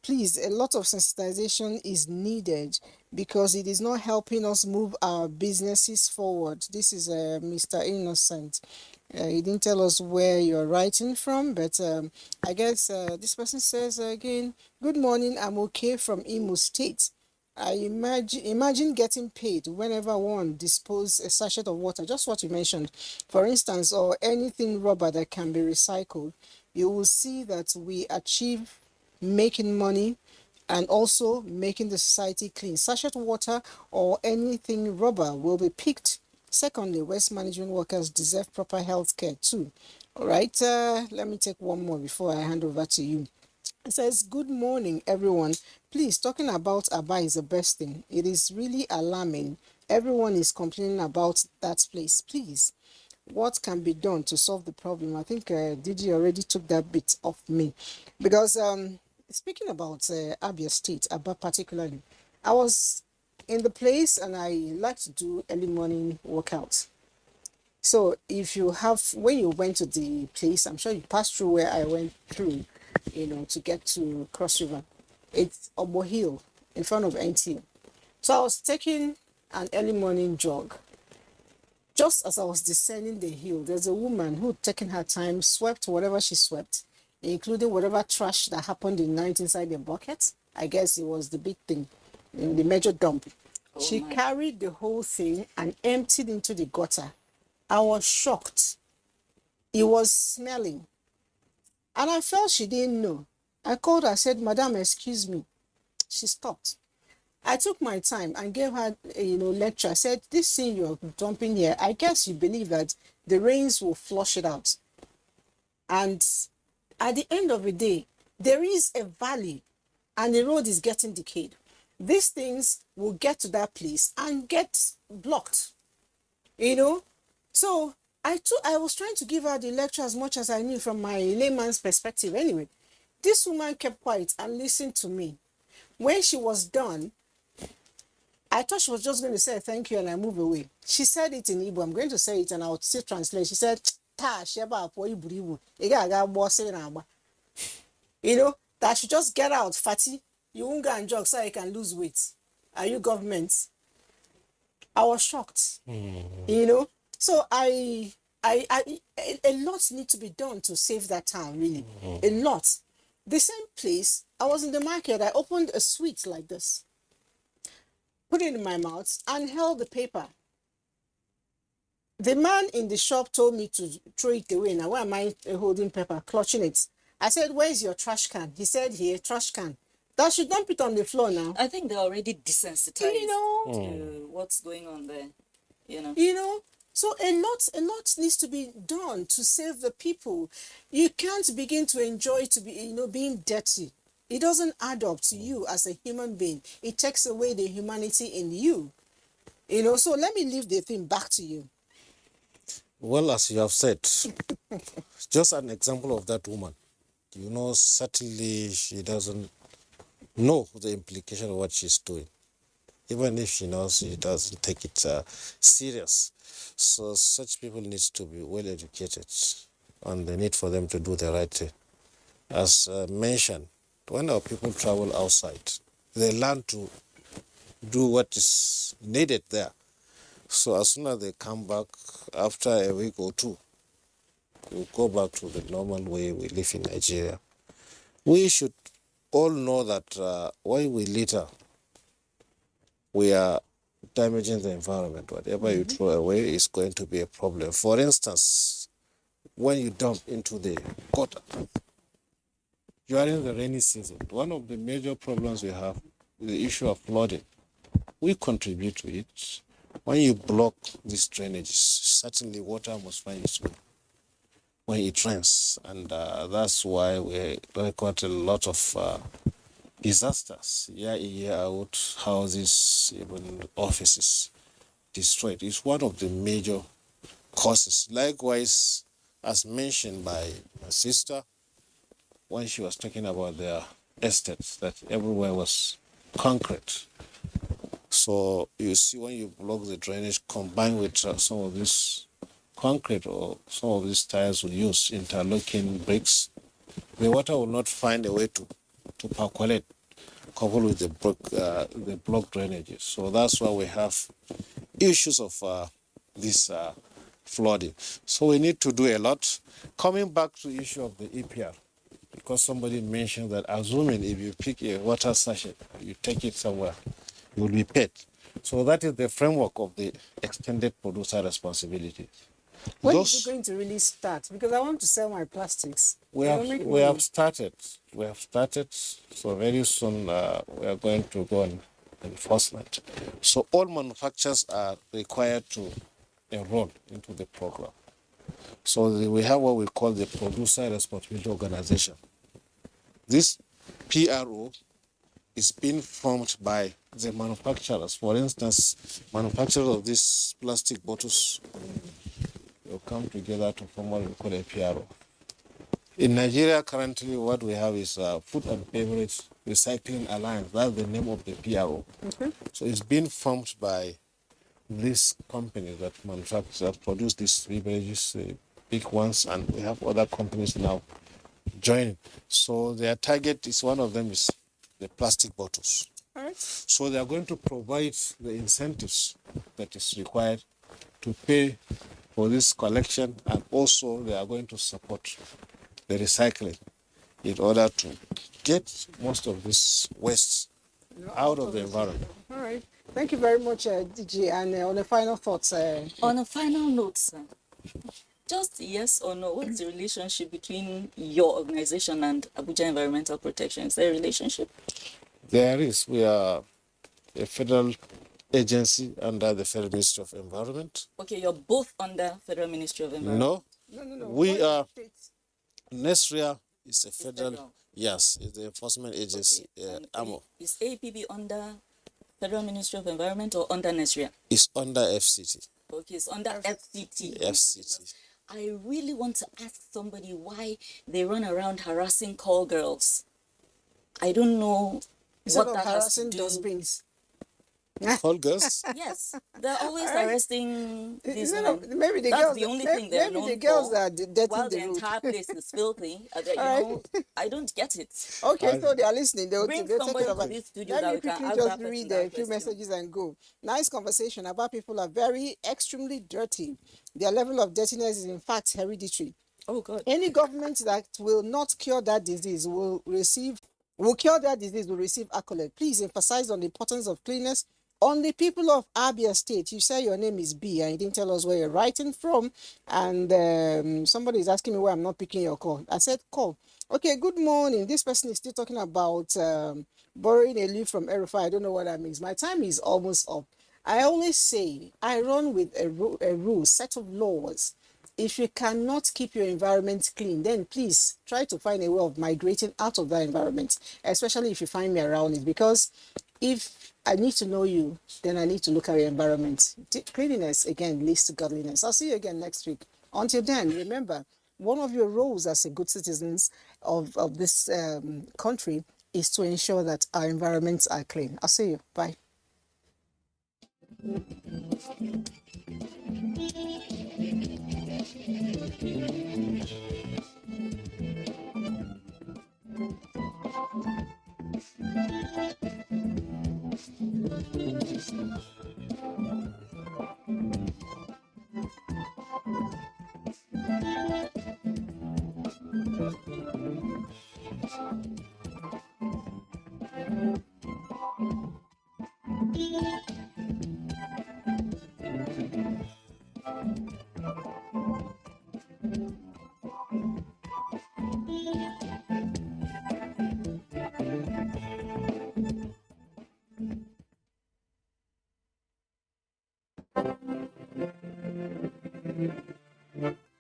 please, a lot of sensitization is needed because it is not helping us move our businesses forward. This is Mr. Innocent. He didn't tell us where you're writing from, but I guess this person says again, good morning, I'm okay from Imo State. I imagine getting paid whenever one dispose a sachet of water, just what you mentioned, for instance, or anything rubber that can be recycled. You will see that we achieve making money and also making the society clean. Sachet water or anything rubber will be picked. Secondly, waste management workers deserve proper health care too. All right, let me take one more before I hand over to you. It says, good morning, everyone. Please, talking about Aba is the best thing. It is really alarming. Everyone is complaining about that place. Please, what can be done to solve the problem? I think Didi already took that bit off me. Because speaking about Abia State, Aba particularly, I was in the place and I like to do early morning workouts. So if you have, when you went to the place, I'm sure you passed through where I went through, to get to Cross River. It's Obo Hill in front of NT. So I was taking an early morning jog. Just as I was descending the hill, there's a woman who had taken her time, swept whatever she swept, including whatever trash that happened in night inside the bucket. I guess it was the big thing, in the major dump. She carried the whole thing and emptied into the gutter. I was shocked. It was smelling. And I felt she didn't know. I called her, I said, Madam, excuse me. She stopped. I took my time and gave her, lecture. I said, this thing you're dumping here, I guess you believe that the rains will flush it out. And at the end of the day, there is a valley and the road is getting decayed. These things will get to that place and get blocked, So I was trying to give her the lecture as much as I knew from my layman's perspective. Anyway, this woman kept quiet and listened to me. When she was done, I thought she was just going to say thank you and I move away. She said it in Igbo. I'm going to say it and I'll still translate. She said, that I should just get out, fatty. You won't go and jog so I can lose weight. Are you government? I was shocked. So a lot needs to be done to save that town, really. A lot. The same place, I was in the market, I opened a sweet like this, put it in my mouth and held the paper. The man in the shop told me to throw it away. Now, why am I holding paper, clutching it? I said, where's your trash can? He said, here, trash can. That should dump it on the floor now. I think they're already desensitized to what's going on there, So a lot needs to be done to save the people. You can't begin to enjoy being dirty. It doesn't add up to you as a human being. It takes away the humanity in you. So let me leave the thing back to you. Well, as you have said, just an example of that woman. Certainly she doesn't know the implication of what she's doing. Even if she knows, she doesn't take it serious. So such people need to be well educated on the need for them to do the right thing. As mentioned, when our people travel outside, they learn to do what is needed there. So as soon as they come back, after a week or two, we go back to the normal way we live in Nigeria. We should all know that when we litter, we are damaging the environment. Whatever you throw away is going to be a problem. For instance, when you dump into the gutter during the rainy season, one of the major problems we have is the issue of flooding. We contribute to it. When you block these drainages, certainly water must find its way when it rains. And that's why we record a lot of disasters year in, year out, houses, even offices destroyed. It's one of the major causes. Likewise, as mentioned by my sister, when she was talking about their estates, that everywhere was concrete. So you see, when you block the drainage combined with some of this concrete or some of these tiles we use, interlocking bricks, the water will not find a way to percolate, coupled with the block drainages. So that's why we have issues of this flooding. So we need to do a lot. Coming back to the issue of the EPR, because somebody mentioned that assuming if you pick a water sachet, you take it somewhere, you will be paid. So that is the framework of the extended producer responsibility. When is it going to really start? Because I want to sell my plastics. We have started. We have started. So very soon we are going to go on enforcement. So all manufacturers are required to enroll into the program. So we have what we call the Producer Responsibility Organization. This PRO is being formed by the manufacturers. For instance, manufacturers of these plastic bottles will come together to form what we call a PRO. In Nigeria, currently, what we have is Food and Beverage Recycling Alliance. That's the name of the PRO. Okay. So it's been formed by these companies that manufacture, that produce these beverages, big ones, and we have other companies now joining. So their target is, one of them is the plastic bottles. All right. So they are going to provide the incentives that is required to pay for this collection, and also they are going to support the recycling in order to get most of this waste out of the environment. All right. Thank you very much, DG. And on the final thoughts. On a final note, sir, just yes or no, what's the relationship between your organization and Abuja Environmental Protection? Is there a relationship? There is. We are a federal agency under the Federal Ministry of Environment. Okay, you're both under Federal Ministry of Environment. No. We are. NESRIA is a federal. Yes, it's the enforcement agency. Okay. Is APB under Federal Ministry of Environment or under NESRIA? It's under FCT. Okay, it's under FCT. FCT. I really want to ask somebody why they run around harassing call girls. I don't know what that has to do. Dustbins. Call girls? Yes, they're always arresting these No, women. maybe the That's girls. the only thing they're known the girls for. that are dirty While the the road. entire place is filthy, you Right. know, I don't get it. Okay, so they are listening. They'll Bring take somebody it to over. this studio Let that me we can quickly ask just that person read that a few question. messages and go. Nice conversation about people are very extremely dirty. Their level of dirtiness is in fact hereditary. Oh God. Any government that will not cure that disease will cure that disease will receive accolade. Please emphasize on the importance of cleanliness. On the people of Abia State, you say your name is B and you didn't tell us where you're writing from. And somebody is asking me why I'm not picking your call. I said call. Okay, good morning. This person is still talking about borrowing a leaf from Erufai. I don't know what that means. My time is almost up. I always say I run with a rule, set of laws. If you cannot keep your environment clean, then please try to find a way of migrating out of that environment, especially if you find me around it. Because if I need to know you, then I need to look at your environment. Cleanliness, again, leads to godliness. I'll see you again next week. Until then, remember, one of your roles as a good citizens of this country is to ensure that our environments are clean. I'll see you. Bye.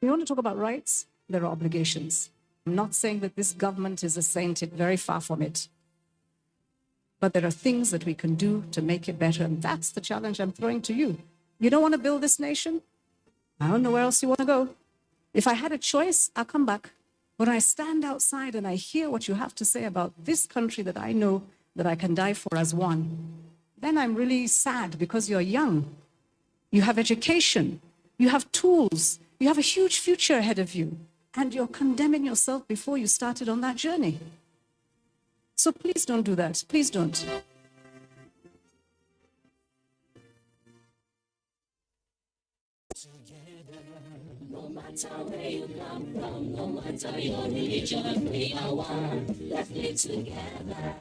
We want to talk about rights, there are obligations. I'm not saying that this government is a saint, very far from it. But there are things that we can do to make it better, and that's the challenge I'm throwing to you. You don't want to build this nation? I don't know where else you want to go. If I had a choice, I'll come back. When I stand outside and I hear what you have to say about this country that I know that I can die for as one, then I'm really sad because you're young. You have education. You have tools. You have a huge future ahead of you. And you're condemning yourself before you started on that journey. So please don't do that. Please don't. No matter where you come from, no matter your religion, we are one. Let's live together.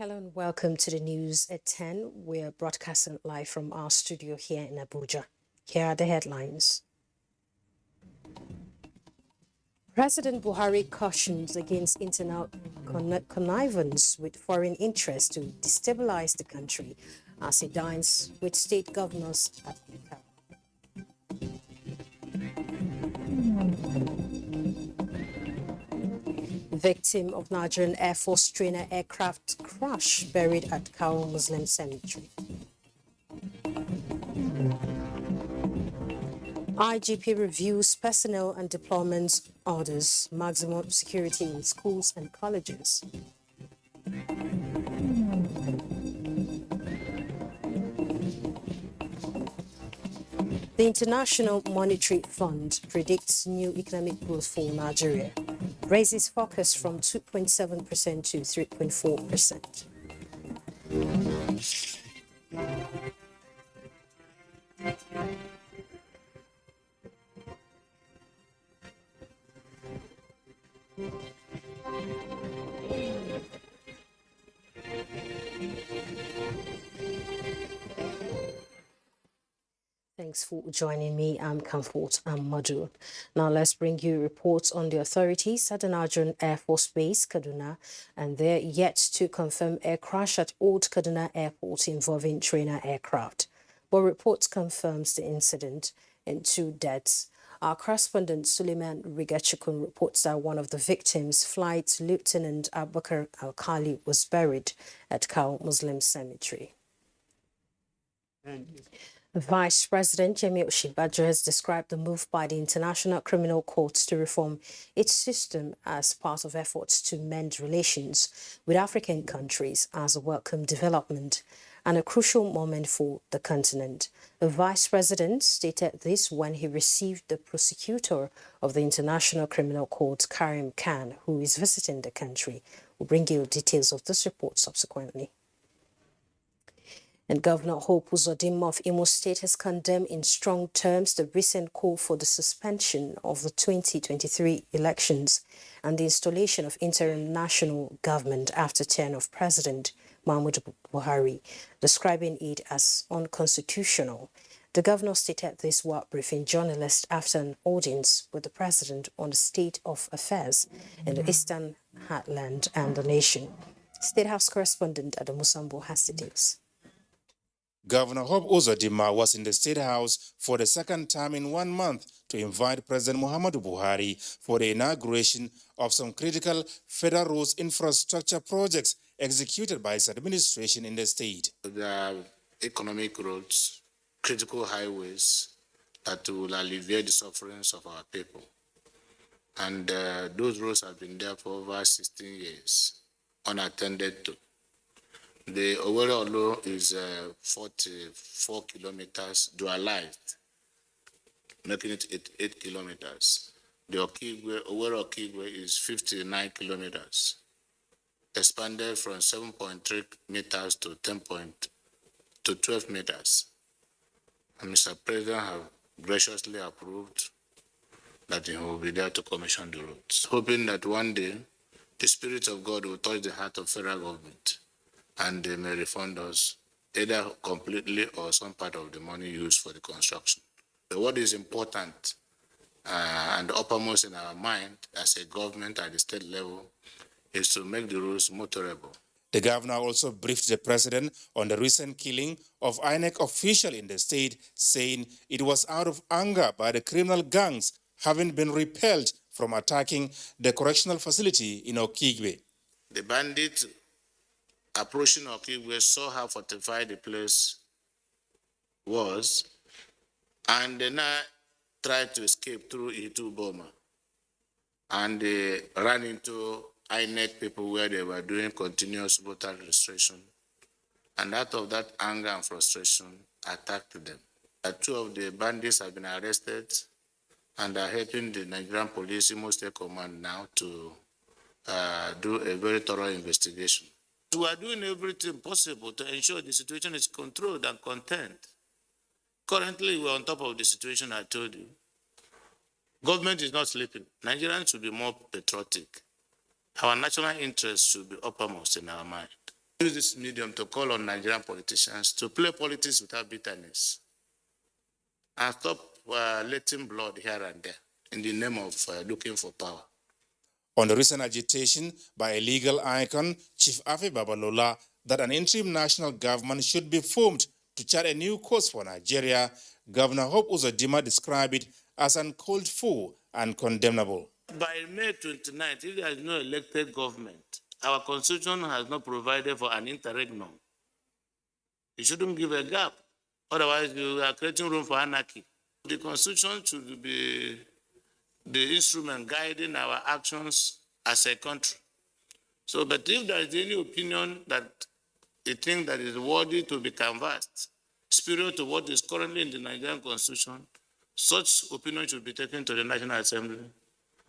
Hello and welcome to the news at 10. We're broadcasting live from our studio here in Abuja. Here are the headlines. President Buhari cautions against internal connivance with foreign interests to destabilize the country as he dines with state governors at Abuja. Victim of Nigerian Air Force trainer aircraft crash buried at Kaul Muslim Cemetery. IGP reviews personnel and deployment orders, maximum security in schools and colleges. The International Monetary Fund predicts new economic growth for Nigeria, raises focus from 2.7% to 3.4%. Thanks for joining me. I'm Comfort Madu. Now let's bring you reports on the authorities at the Nigerian Air Force Base, Kaduna, and they're yet to confirm air crash at Old Kaduna Airport involving trainer aircraft. But reports confirms the incident and 2 deaths. Our correspondent Suleiman Rigachukun reports that one of the victims, Flight Lieutenant Abubakar Al-Khali, was buried at Kaul Muslim Cemetery. Vice President Yemi Osinbajo has described the move by the International Criminal Court to reform its system as part of efforts to mend relations with African countries as a welcome development and a crucial moment for the continent. The Vice President stated this when he received the prosecutor of the International Criminal Court, Karim Khan, who is visiting the country. We'll bring you details of this report subsequently. And Governor Hope Uzodinma of Imo State has condemned in strong terms the recent call for the suspension of the 2023 elections and the installation of interim national government after turn of President Muhammadu Buhari, describing it as unconstitutional. The governor stated this while briefing journalists after an audience with the president on the state of affairs in the Eastern Heartland and the nation. State House correspondent Adam Musambo has details. Governor Hope Uzodinma was in the State House for the second time in 1 month to invite President Muhammadu Buhari for the inauguration of some critical federal roads infrastructure projects executed by his administration in the state. There are economic roads, critical highways that will alleviate the sufferings of our people. And those roads have been there for over 16 years, unattended to. The Owerri-Olo is 44 kilometers dualized, making it 8 kilometers. The Owerri-Okigwe is 59 kilometers, expanded from 7.3 meters to 12 meters. And Mr. President have graciously approved that he will be there to commission the roads, hoping that one day the Spirit of God will touch the heart of federal government and they may refund us either completely or some part of the money used for the construction. But what is important and uppermost in our mind as a government at the state level is to make the roads motorable. The governor also briefed the president on the recent killing of INEC official in the state, saying it was out of anger by the criminal gangs having been repelled from attacking the correctional facility in Okigwe. The bandits approaching Okigwe saw how fortified the place was, and they now tried to escape through Itu Boma. And they ran into INEC people where they were doing continuous voter registration. And out of that anger and frustration, attacked them. 2 of the bandits have been arrested and are helping the Nigerian Police Imo State Command now to do a very thorough investigation. We are doing everything possible to ensure the situation is controlled and contained. Currently, we're on top of the situation I told you. Government is not sleeping. Nigerians should be more patriotic. Our national interests should be uppermost in our mind. use this medium to call on Nigerian politicians to play politics without bitterness and stop letting blood here and there in the name of looking for power. On the recent agitation by a legal icon, Chief Afe Babalola, that an interim national government should be formed to chart a new course for Nigeria, Governor Hope Uzodinma described it as uncalled for and condemnable. By May 29th, if there is no elected government, our constitution has not provided for an interregnum. You shouldn't give a gap. Otherwise, you are creating room for anarchy. The constitution should be the instrument guiding our actions as a country. So, but if there is any opinion that you think that is worthy to be canvassed, superior to what is currently in the Nigerian constitution, such opinion should be taken to the National Assembly,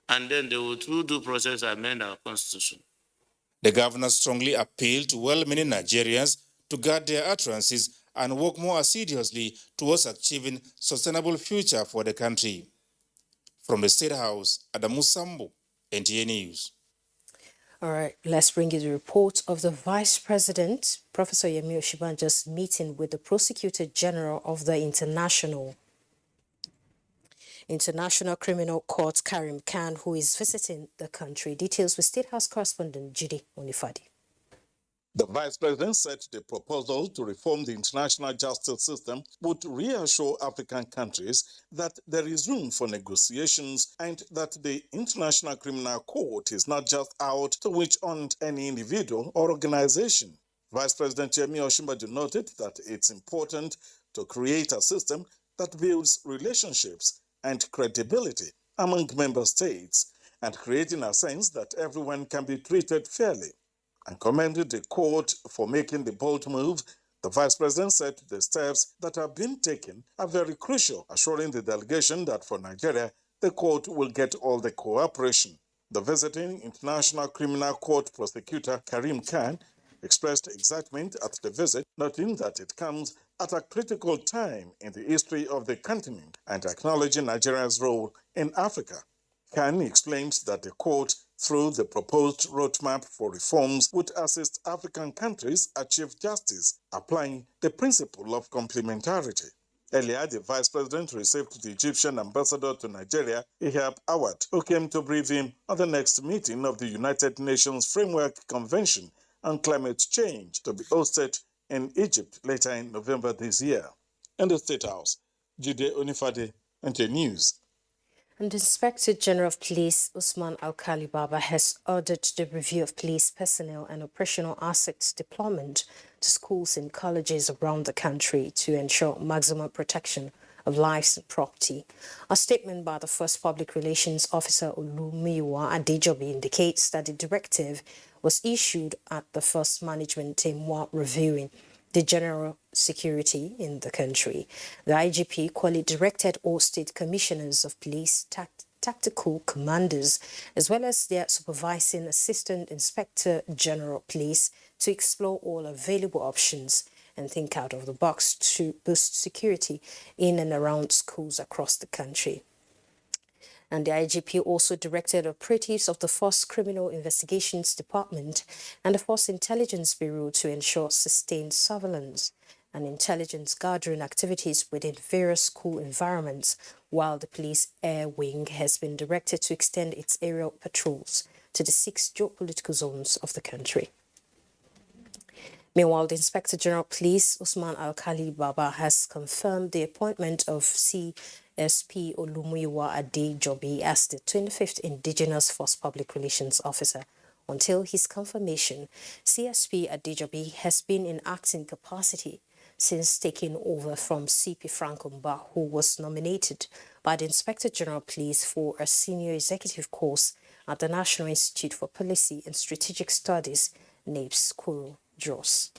and then they will through due process amend our constitution. The governor strongly appealed to well-meaning Nigerians to guard their utterances and work more assiduously towards achieving sustainable future for the country. From the State House, Adamu Sambo, NTA News. All right, let's bring you the report of the Vice President, Professor Yemi Oshibanjo's meeting with the Prosecutor General of the International Criminal Court, Karim Khan, who is visiting the country. Details with State House correspondent Judy Onifadi. The Vice President said the proposal to reform the international justice system would reassure African countries that there is room for negotiations and that the International Criminal Court is not just out to witch hunt any individual or organization. Vice President Yemi Oshibanjo noted that it's important to create a system that builds relationships and credibility among member states and creating a sense that everyone can be treated fairly. And commended the court for making the bold move, the Vice President said the steps that have been taken are very crucial, assuring the delegation that for Nigeria, the court will get all the cooperation. The visiting International Criminal Court prosecutor, Karim Khan, expressed excitement at the visit, noting that it comes at a critical time in the history of the continent and acknowledging Nigeria's role in Africa. Khan explains that the court, through the proposed roadmap for reforms, would assist African countries achieve justice, applying the principle of complementarity. Earlier, the Vice President received the Egyptian ambassador to Nigeria, Ihab Awad, who came to brief him on the next meeting of the United Nations Framework Convention on Climate Change to be hosted in Egypt later in November this year. In the State House, Jude Onifade, NTA News. And the Inspector General of Police, Usman Alkali Baba, has ordered the review of police personnel and operational assets deployment to schools and colleges around the country to ensure maximum protection of lives and property. A statement by the First Public Relations Officer Olumiwa Adejobi indicates that the directive was issued at the first management team while reviewing the general security in the country. The IGP equally directed all state commissioners of police, tactical commanders, as well as their supervising assistant inspector general of police to explore all available options and think out of the box to boost security in and around schools across the country. And the IGP also directed operatives of the Force Criminal Investigations Department and the Force Intelligence Bureau to ensure sustained surveillance and intelligence gathering activities within various school environments, while the Police Air Wing has been directed to extend its aerial patrols to the 6 geopolitical zones of the country. Meanwhile, the Inspector General of Police, Usman Alkali Baba, has confirmed the appointment of CSP Olumuyiwa Adejobi as the 25th Indigenous Force Public Relations Officer. Until his confirmation, CSP Adejobi has been in acting capacity since taking over from CP Frank Mba, who was nominated by the Inspector General of Police for a senior executive course at the National Institute for Policy and Strategic Studies, NAPS, Kuru, Jos.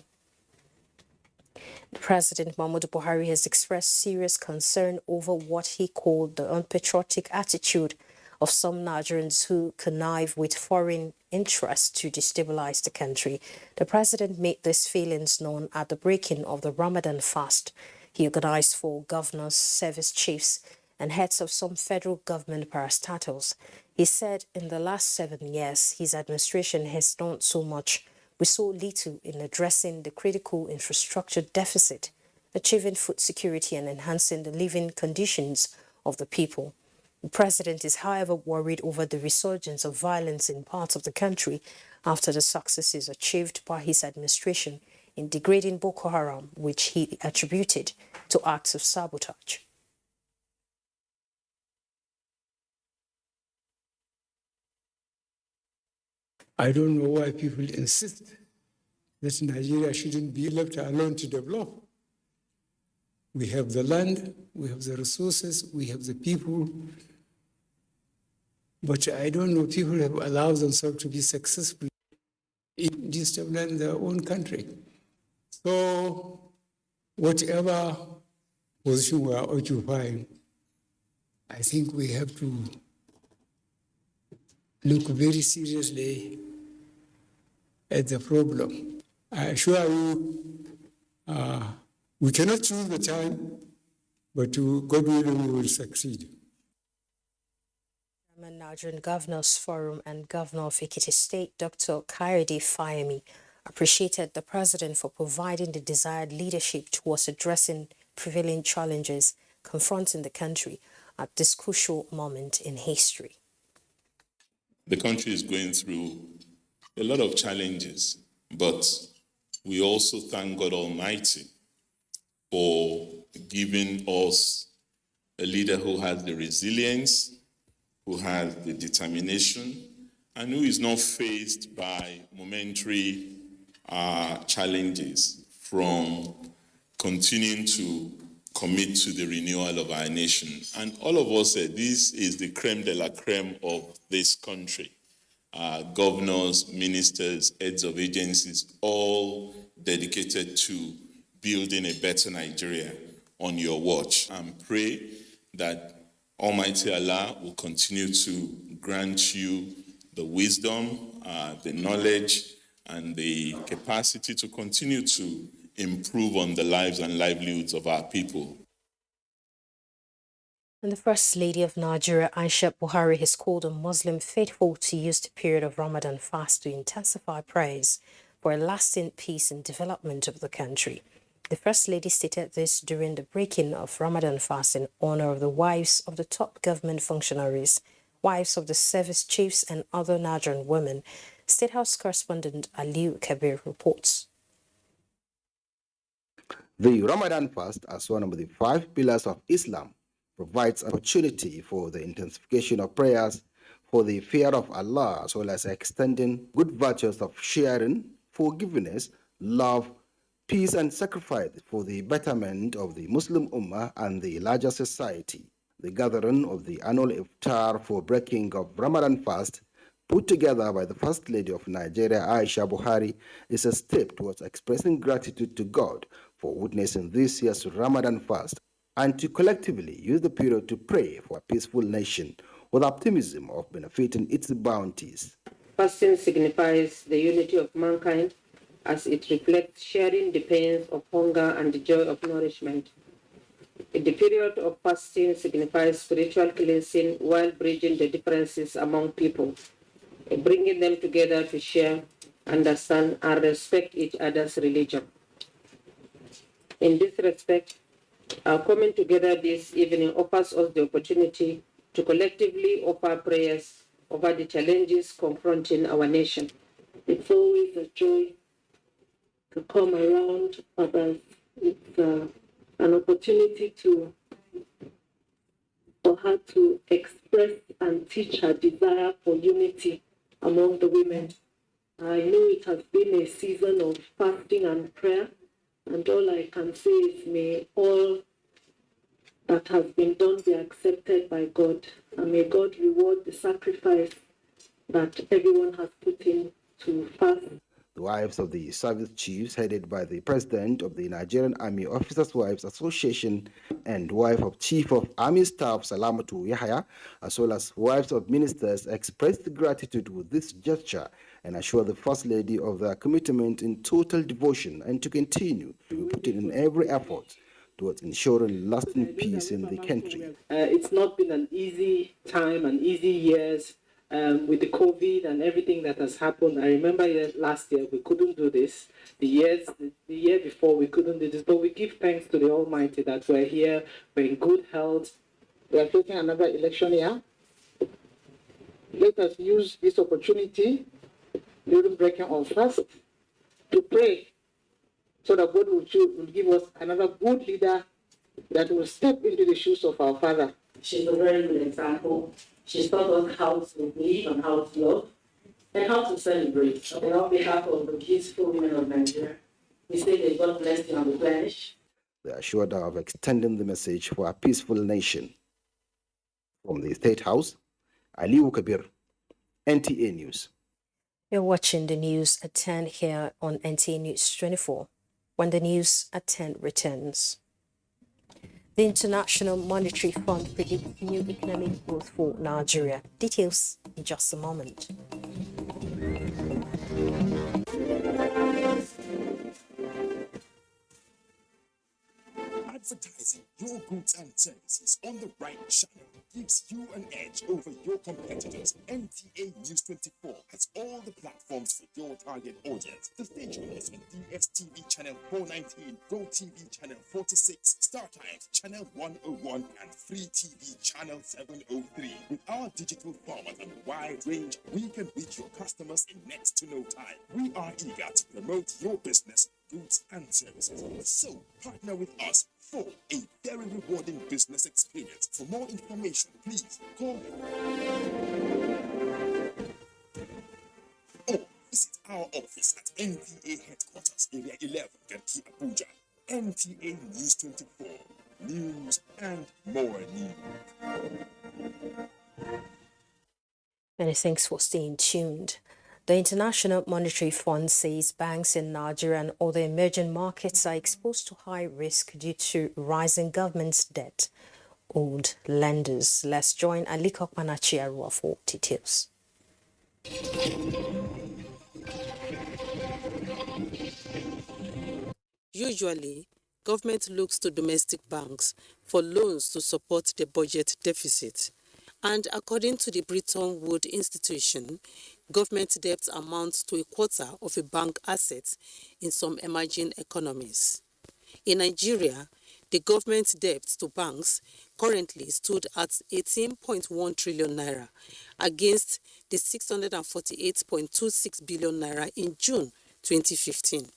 President Muhammadu Buhari has expressed serious concern over what he called the unpatriotic attitude of some Nigerians who connive with foreign interests to destabilize the country. The president made these feelings known at the breaking of the Ramadan fast he organized for governors, service chiefs, and heads of some federal government parastatals. He said in the last 7 years, his administration has done so much we saw little in addressing the critical infrastructure deficit, achieving food security and enhancing the living conditions of the people. The president is, however, worried over the resurgence of violence in parts of the country after the successes achieved by his administration in degrading Boko Haram, which he attributed to acts of sabotage. I don't know why people insist that Nigeria shouldn't be left alone to develop. We have the land, we have the resources, we have the people, but I don't know, people have allowed themselves to be successful in destabilizing their own country. So whatever position we are occupying, I think we have to look very seriously at the problem. I assure you, we cannot choose the time, but to God willing, we will succeed. Nigerian Governors Forum and Governor of Ekiti State, Dr. Kayode Fayemi, appreciated the president for providing the desired leadership towards addressing prevailing challenges confronting the country at this crucial moment in history. The country is going through a lot of challenges, but we also thank God Almighty for giving us a leader who has the resilience, who has the determination, and who is not faced by momentary challenges from continuing to commit to the renewal of our nation. And all of us said this is the creme de la creme of this country. Governors, ministers, heads of agencies, all dedicated to building a better Nigeria on your watch. And pray that Almighty Allah will continue to grant you the wisdom, the knowledge, and the capacity to continue to improve on the lives and livelihoods of our people. And the First Lady of Nigeria, Aisha Buhari, has called on Muslim faithful to use the period of Ramadan fast to intensify prayers for a lasting peace and development of the country. The First Lady stated this during the breaking of Ramadan fast in honor of the wives of the top government functionaries, wives of the service chiefs, and other Nigerian women. State House correspondent Aliu Kabir reports. The Ramadan fast, as one of the 5 pillars of Islam, provides opportunity for the intensification of prayers for the fear of Allah, as well as extending good virtues of sharing, forgiveness, love, peace, and sacrifice for the betterment of the Muslim Ummah and the larger society. The gathering of the annual iftar for breaking of Ramadan fast, put together by the First Lady of Nigeria, Aisha Buhari, is a step towards expressing gratitude to God for witnessing this year's Ramadan fast, and to collectively use the period to pray for a peaceful nation with optimism of benefiting its bounties. Fasting signifies the unity of mankind as it reflects sharing the pains of hunger and the joy of nourishment. The period of fasting signifies spiritual cleansing while bridging the differences among people, bringing them together to share, understand, and respect each other's religion. In this respect, our coming together this evening offers us the opportunity to collectively offer prayers over the challenges confronting our nation. It's always a joy to come around others. It's an opportunity for her to express and teach her desire for unity among the women. I know it has been a season of fasting and prayer, and all I can say is may all that has been done be accepted by God, and may God reward the sacrifice that everyone has put in to fast. The wives of the service chiefs, headed by the president of the Nigerian Army Officers' Wives Association and wife of Chief of Army Staff Salamatu Yahya, as well as wives of ministers, expressed gratitude with this gesture and assured the First Lady of their commitment in total devotion and to continue to put in every effort towards ensuring lasting peace in the country. It's not been an easy time and easy years with the COVID and everything that has happened. I remember last year we couldn't do this. The year before we couldn't do this, but we give thanks to the Almighty that we're here, we're in good health. We are facing another election year. Let us use this opportunity during breaking on fast to pray so that God will give us another good leader that will step into the shoes of our father. She's a very good example. She's taught us how to live and how to love and how to celebrate. And on behalf of the beautiful women of Nigeria, we say that God bless you and replenish. They assured her of extending the message for a peaceful nation. From the State House, Aliu Kabir, NTA News. You're watching the news at 10 here on NTA News 24. When the news at 10 returns. The International Monetary Fund predicts new economic growth for Nigeria. Details in just a moment. Advertising your goods and services on the right channel gives you an edge over your competitors. NTA News 24 has all the platforms for your target audience. The station is on DSTV channel 419, GoTV channel 46, StarTimes channel 101, and Free TV channel 703. With our digital format and wide range, we can reach your customers in next to no time. We are eager to promote your business, goods and services. So partner with us for a very rewarding business experience. For more information, please call or visit our office at NTA headquarters, area 11, Garki, Abuja. NTA News 24. News and more news. Many thanks for staying tuned. The International Monetary Fund says banks in Nigeria and other emerging markets are exposed to high risk due to rising government's debt owed lenders. Let's join Aliko Panachiarua for details. Usually, government looks to domestic banks for loans to support the budget deficit. And according to the Bretton Woods Institution, government debt amounts to a quarter of a bank asset in some emerging economies. In Nigeria, the government debt to banks currently stood at 18.1 trillion naira against the 648.26 billion naira in June 2015.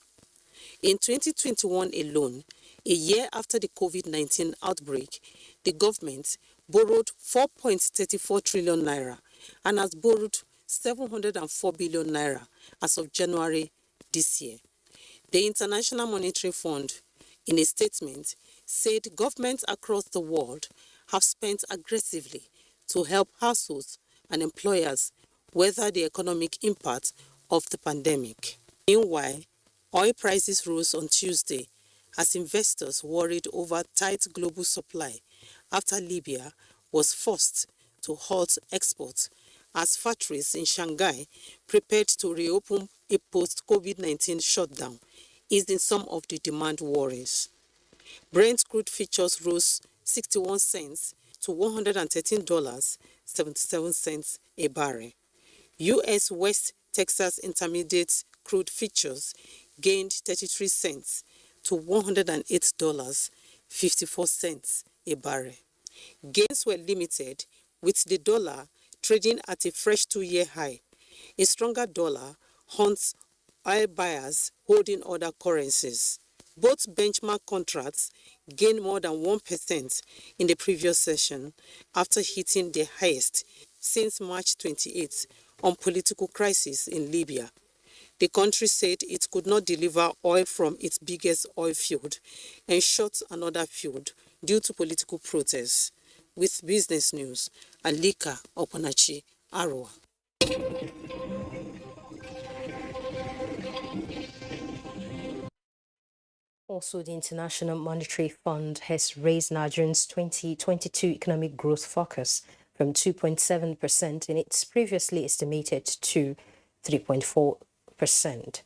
In 2021 alone, a year after the COVID-19 outbreak, the government borrowed 4.34 trillion naira and has borrowed 704 billion naira as of January this year. The International Monetary Fund, in a statement, said governments across the world have spent aggressively to help households and employers weather the economic impact of the pandemic. Meanwhile, oil prices rose on Tuesday as investors worried over tight global supply after Libya was forced to halt exports as factories in Shanghai prepared to reopen a post-COVID-19 shutdown, easing some of the demand worries. Brent crude futures rose 61 cents to $113.77 a barrel. U.S. West Texas Intermediate crude futures gained 33 cents to $108.54 a barrel. Gains were limited, with the dollar trading at a fresh two-year high. A stronger dollar haunts oil buyers holding other currencies. Both benchmark contracts gained more than 1% in the previous session after hitting their highest since March 28 on political crisis in Libya. The country said it could not deliver oil from its biggest oil field and shut another field due to political protests. With business news, Alika Opanachi Arwa. Also, the International Monetary Fund has raised Nigeria's 2022 economic growth focus from 2.7% in its previously estimated to 3.4%.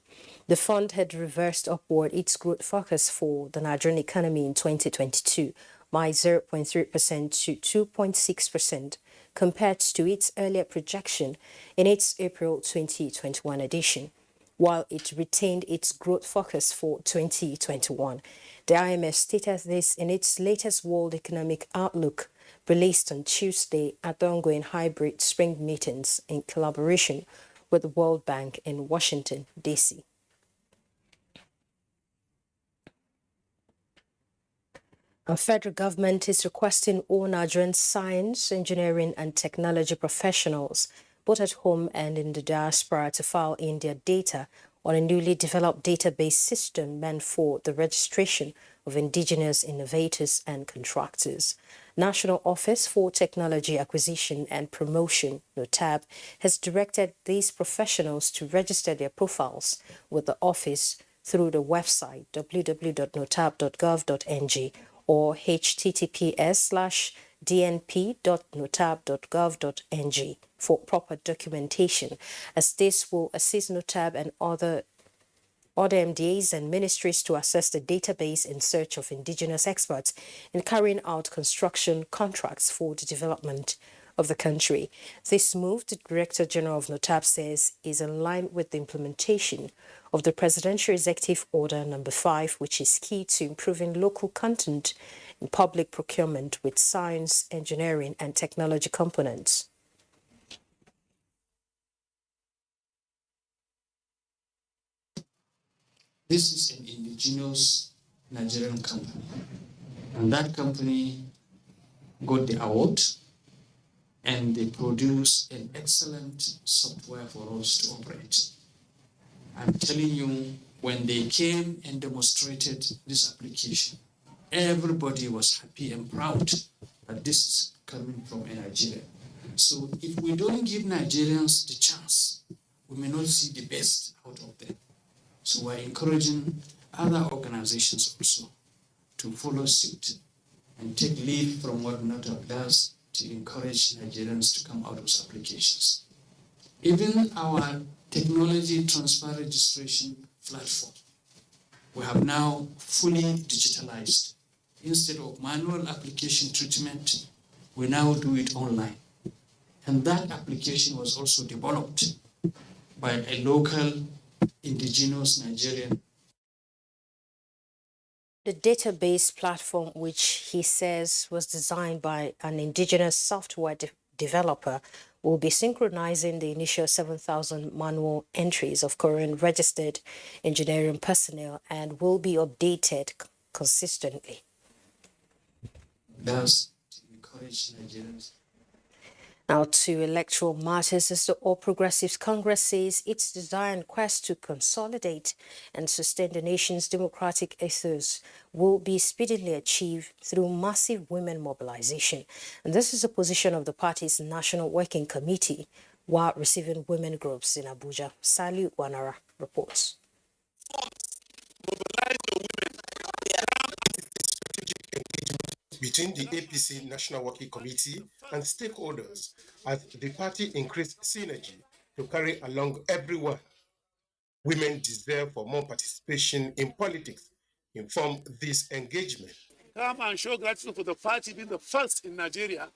The fund had reversed upward its growth focus for the Nigerian economy in 2022 by 0.3% to 2.6% compared to its earlier projection in its April 2021 edition, while it retained its growth focus for 2021. The IMF stated this in its latest World Economic Outlook, released on Tuesday at the ongoing hybrid spring meetings in collaboration with the World Bank in Washington, D.C. Our federal government is requesting all Nigerian science, engineering and technology professionals, both at home and in the diaspora, to file in their data on a newly developed database system meant for the registration of indigenous innovators and contractors. National Office for Technology Acquisition and Promotion, NOTAP, has directed these professionals to register their profiles with the office through the website www.notap.gov.ng or https://dnp.notab.gov.ng for proper documentation, as this will assist NOTAB and other MDAs and ministries to assess the database in search of indigenous experts in carrying out construction contracts for the development of the country. This move, the Director General of NOTAB says, is in line with the implementation of the Presidential Executive Order No. 5, which is key to improving local content in public procurement with science, engineering and technology components. This is an indigenous Nigerian company, and that company got the award, and they produce an excellent software for us to operate. I'm telling you, when they came and demonstrated this application, everybody was happy and proud that this is coming from Nigeria. So if we don't give Nigerians the chance, we may not see the best out of them. So we're encouraging other organizations also to follow suit and take lead from what NOTAB does to encourage Nigerians to come out with applications. Even our technology transfer registration platform, we have now fully digitalized. Instead of manual application treatment, we now do it online. And that application was also developed by a local indigenous Nigerian. The database platform, which he says was designed by an indigenous software developer, will be synchronizing the initial 7,000 manual entries of current registered engineering personnel and will be updated consistently. Thus, to encourage Nigerians. Now to electoral matters, as the All Progressives Congress says its desire and quest to consolidate and sustain the nation's democratic ethos will be speedily achieved through massive women mobilization. And this is the position of the party's National Working Committee while receiving women groups in Abuja. Saliu Wanara reports. Between the APC National Working Committee and stakeholders as the party increased synergy to carry along everyone. Women deserve for more participation in politics, inform this engagement. Come and show gratitude for the party being the first in Nigeria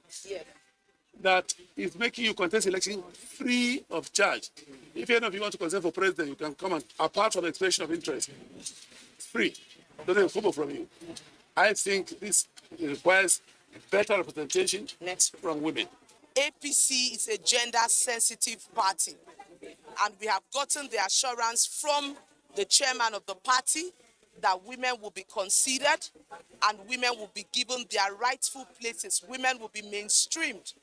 that is making you contest election free of charge. If any of you want to contest for president, you can come and, apart from expression of interest, it's free. Doesn't have football from you. I think this requires better representation from women. APC is a gender-sensitive party, and we have gotten the assurance from the chairman of the party that women will be considered and women will be given their rightful places. Women will be mainstreamed.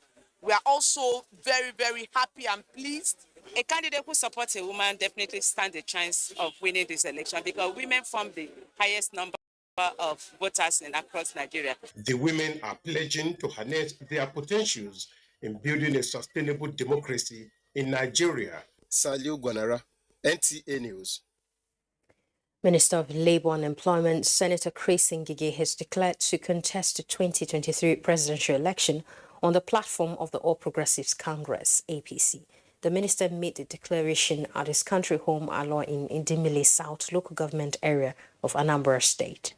We are also very, very happy and pleased. A candidate who supports a woman definitely stands a chance of winning this election because women form the highest number of voters across Nigeria. The women are pledging to harness their potentials in building a sustainable democracy in Nigeria. Saliu Gwanara, NTA News. Minister of Labour and Employment, Senator Chris Ngige, has declared to contest the 2023 presidential election on the platform of the All Progressives Congress, APC. The minister made the declaration at his country home Alo in Indimile South local government area of Anambra State.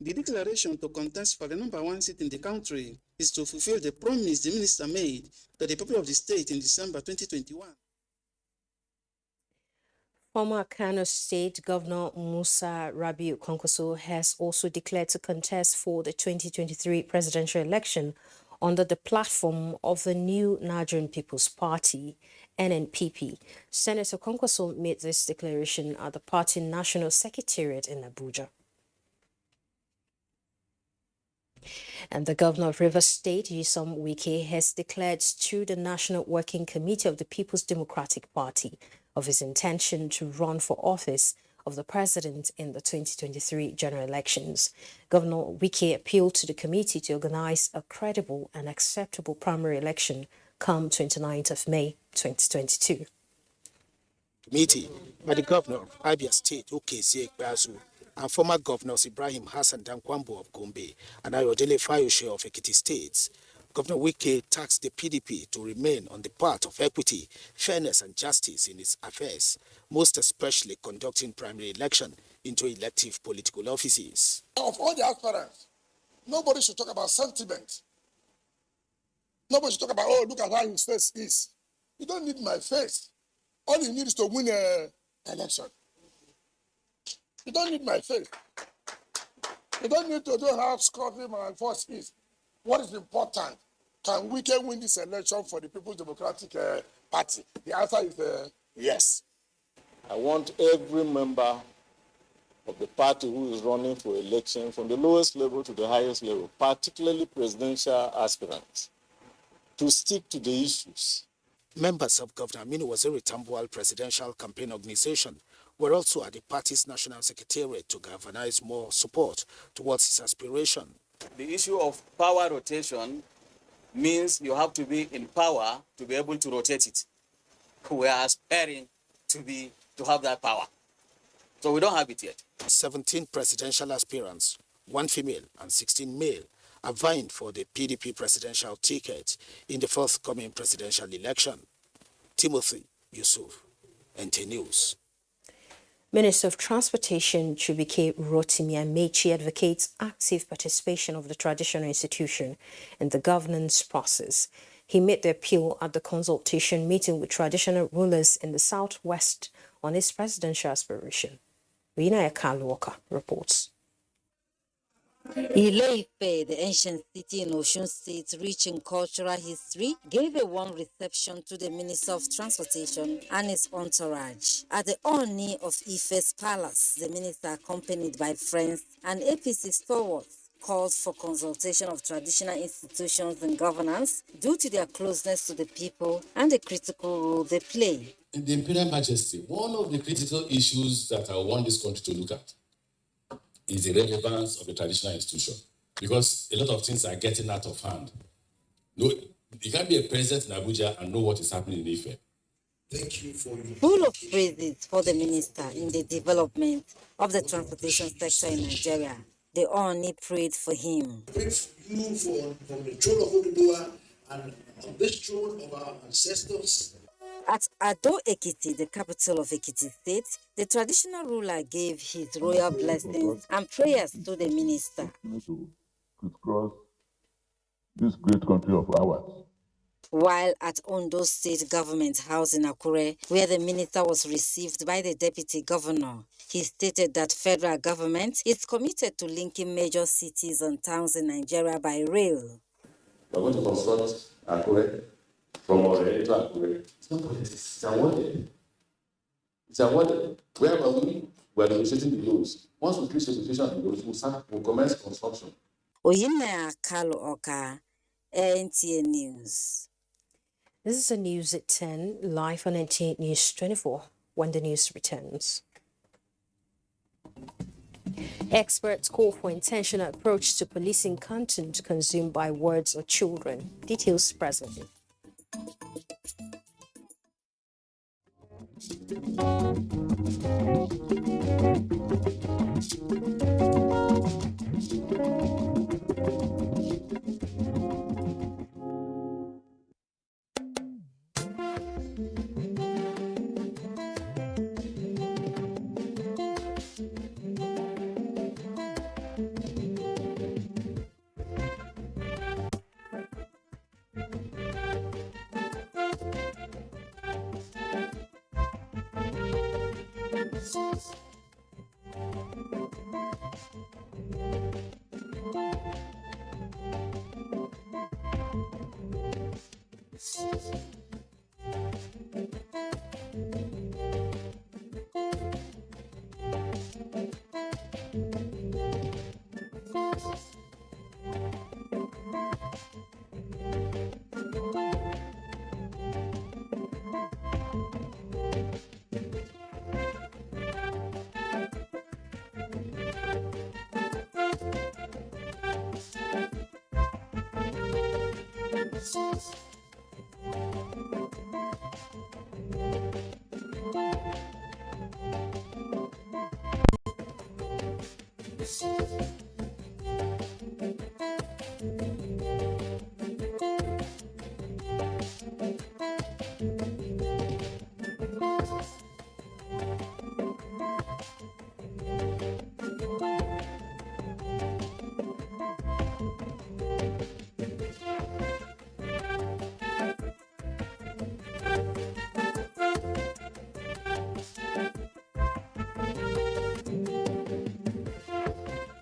The declaration to contest for the #1 seat in the country is to fulfill the promise the minister made to the people of the state in December 2021. Former Kano State Governor Musa Rabiu Kwankwaso has also declared to contest for the 2023 presidential election under the platform of the new Nigerian People's Party, NNPP. Senator Kwankwaso made this declaration at the party national secretariat in Abuja. And the governor of Rivers State, Nyesom Wike, has declared to the National Working Committee of the People's Democratic Party of his intention to run for office of the president in the 2023 general elections. Governor Wike appealed to the committee to organize a credible and acceptable primary election come 29th of May 2022. Committee by the governor of Abia State, Okezi Ekpeazu, and former governors Ibrahim Hassan Dankwambo of Gombe and Ayodele Fayose of Ekiti States. Governor Wike tasked the PDP to remain on the path of equity, fairness and justice in its affairs, most especially conducting primary election into elective political offices. Of all the aspirants, nobody should talk about sentiment. Nobody should talk about, oh, look at how his face is. You don't need my face. All you need is to win an election. You don't need my face. You don't need to do how Scotland and force is. What is important? Can we win this election for the People's Democratic Party? The answer is yes. I want every member of the party who is running for election from the lowest level to the highest level, particularly presidential aspirants, to stick to the issues. Members of Governor Aminu Waziri Tambuwal Presidential Campaign Organization were also at the party's national secretariat to galvanize more support towards its aspiration. The issue of power rotation means you have to be in power to be able to rotate it. We are aspiring to have that power. So we don't have it yet. 17 presidential aspirants, 1 female and 16 male, are vying for the PDP presidential ticket in the forthcoming presidential election. Timothy Yusuf, NT News. Minister of Transportation Chubike Rotimi Amechi advocates active participation of the traditional institution in the governance process. He made the appeal at the consultation meeting with traditional rulers in the southwest on his presidential aspiration. Rina Ekalwaka reports. Ile-Ife, the ancient city in Osun State rich in cultural history, gave a warm reception to the Minister of Transportation and his entourage. At the Oni of Ife's palace, the minister, accompanied by friends and APC stalwarts, called for consultation of traditional institutions and governance due to their closeness to the people and the critical role they play. In the Imperial Majesty, one of the critical issues that I want this country to look at is the relevance of the traditional institution, because a lot of things are getting out of hand. No, you can't be a president in Abuja and know what is happening in Ife. Thank you for your full of praises for the minister in the development of the transportation sector in Nigeria. They only prayed for him. Pray for you from the throne of Oduduwa and on this throne of our ancestors. At Ado Ekiti, the capital of Ekiti State, the traditional ruler gave his royal blessings and prayers to the minister. To crisscross this great country of ours. While at Ondo State Government House in Akure, where the minister was received by the deputy governor, he stated that federal government is committed to linking major cities and towns in Nigeria by rail. We're going to construct Akure from Orere to Akure. It's awarded. It's awarded. Where are we? We're negotiating the roads. Once we finish negotiation of the roads, we'll commence construction. Oyinaya Kalu Oka, NTA News. This is the news at 10, live on NTA News 24, when the news returns. Experts call for intentional approach to policing content consumed by words or children. Details presently.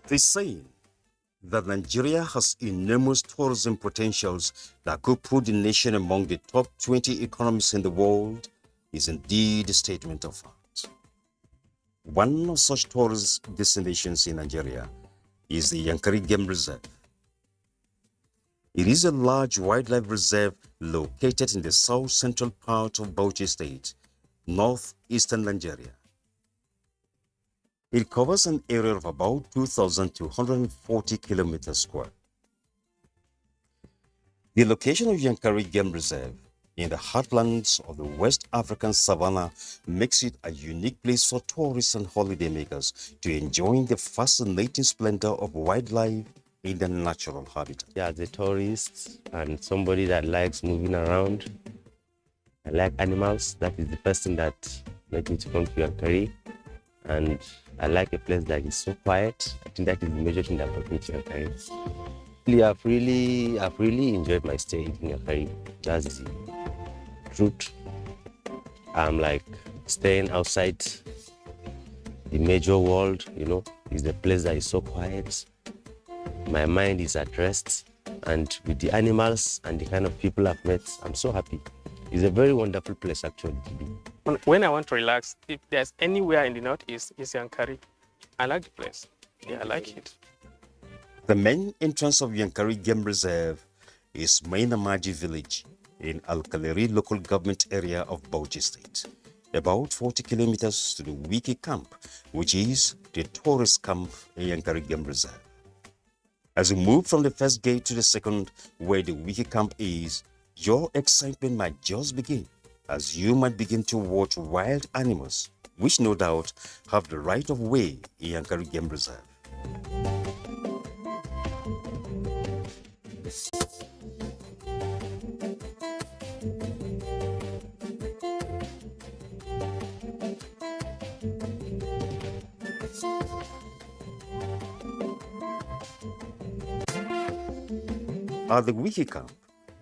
They say that Nigeria has enormous tourism potentials that could put the nation among the top 20 economies in the world is indeed a statement of fact. One of such tourist destinations in Nigeria is the Yankari Game Reserve. It is a large wildlife reserve located in the south-central part of Bauchi State, northeastern Nigeria. It covers an area of about 2,240 kilometers square. The location of Yankari Game Reserve in the heartlands of the West African savanna makes it a unique place for tourists and holidaymakers to enjoy the fascinating splendor of wildlife in their natural habitat. Yeah, as a tourist and somebody that likes moving around, I like animals. That is the first thing that made me to come to Yankari. And I like a place that is so quiet. I think that is the major thing that brought me to Yankari. I've really enjoyed my stay in Yankari. That's the truth. I'm like staying outside the major world, you know. It's a place that is so quiet. My mind is at rest. And with the animals and the kind of people I've met, I'm so happy. It's a very wonderful place actually to be. When I want to relax, if there's anywhere in the northeast, it's Yankari. I like the place. Yeah, I like it. The main entrance of Yankari Game Reserve is Mainamaji village in Alkaleri local government area of Bauchi State, about 40 kilometers to the Wiki camp, which is the tourist camp in Yankari Game Reserve. As you move from the first gate to the second, where the Wiki camp is, your excitement might just begin, as you might begin to watch wild animals, which no doubt have the right of way in Yankari Game Reserve. At the Wiki camp,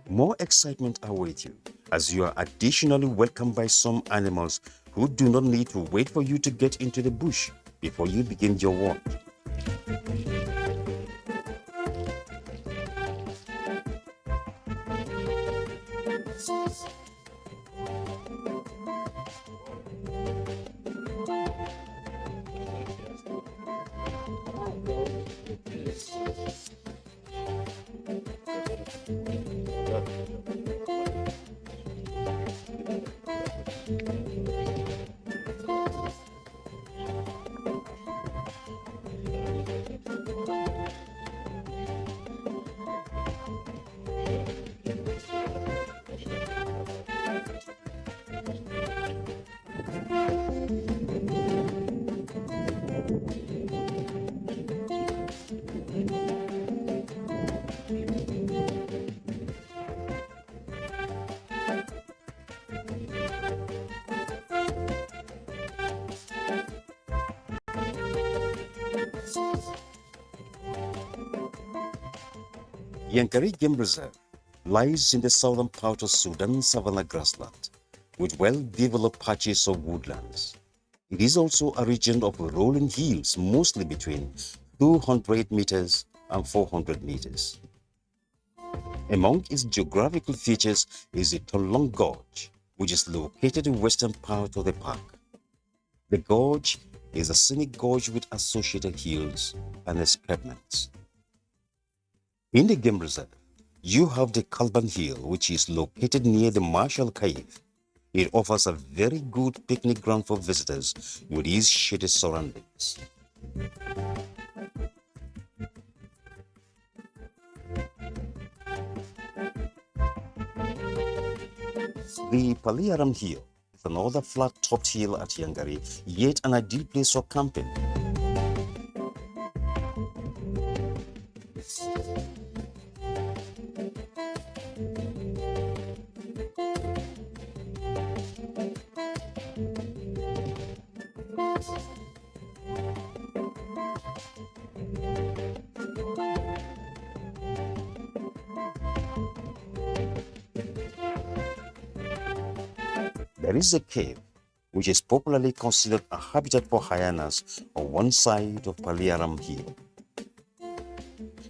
more excitement awaits you, as you are additionally welcomed by some animals who do not need to wait for you to get into the bush before you begin your walk. Yankari Game Reserve lies in the southern part of Sudan savanna grassland, with well-developed patches of woodlands. It is also a region of rolling hills, mostly between 200 meters and 400 meters. Among its geographical features is the Turlon Gorge, which is located in the western part of the park. The gorge is a scenic gorge with associated hills and escarpments. In the game reserve, you have the Kalban Hill, which is located near the Marshall Cave. It offers a very good picnic ground for visitors with its shaded surroundings. The Paliaram Hill is another flat-topped hill at Yankari, yet an ideal place for camping. There is a cave, which is popularly considered a habitat for hyenas on one side of Paliaram Hill.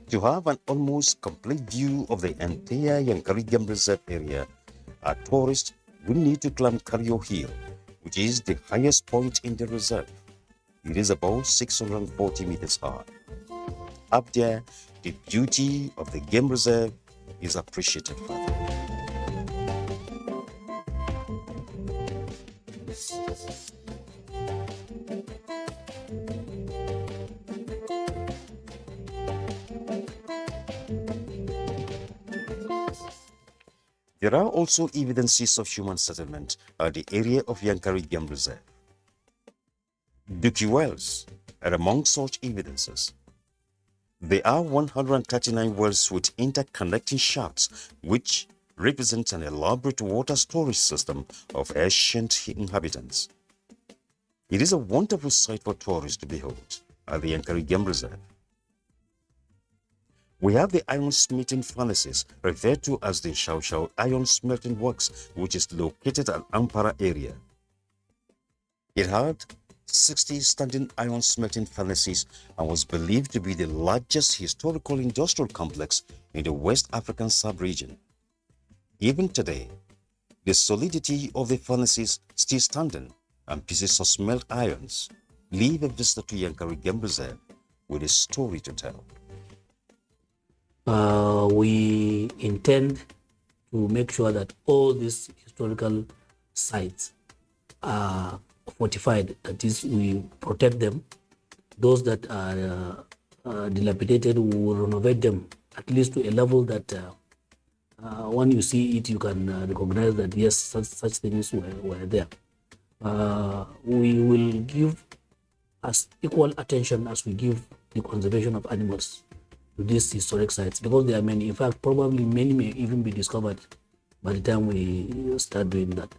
To have an almost complete view of the entire Yankari Game Reserve area, a tourist will need to climb Kario Hill, which is the highest point in the reserve. It is about 640 meters high. Up there, the beauty of the game reserve is appreciated further. There are also evidences of human settlement at the area of Yankari Game Reserve. Dookie wells are among such evidences. There are 139 wells with interconnecting shafts, which represent an elaborate water storage system of ancient inhabitants. It is a wonderful sight for tourists to behold at the Yankari Game Reserve. We have the iron smelting furnaces, referred to as the Shao Shao Iron Smelting Works, which is located at Ampara area. It had 60 standing iron smelting furnaces and was believed to be the largest historical industrial complex in the West African sub-region. Even today, the solidity of the furnaces still standing and pieces of smelt irons leave a visitor to Yankari Game Reserve with a story to tell. We intend to make sure that all these historical sites are fortified, that is, we protect them. Those that are dilapidated, we will renovate them at least to a level that when you see it, you can recognize that yes, such things were there. We will give as equal attention as we give the conservation of animals to these historic sites, because there are many. In fact, probably many may even be discovered by the time we start doing that.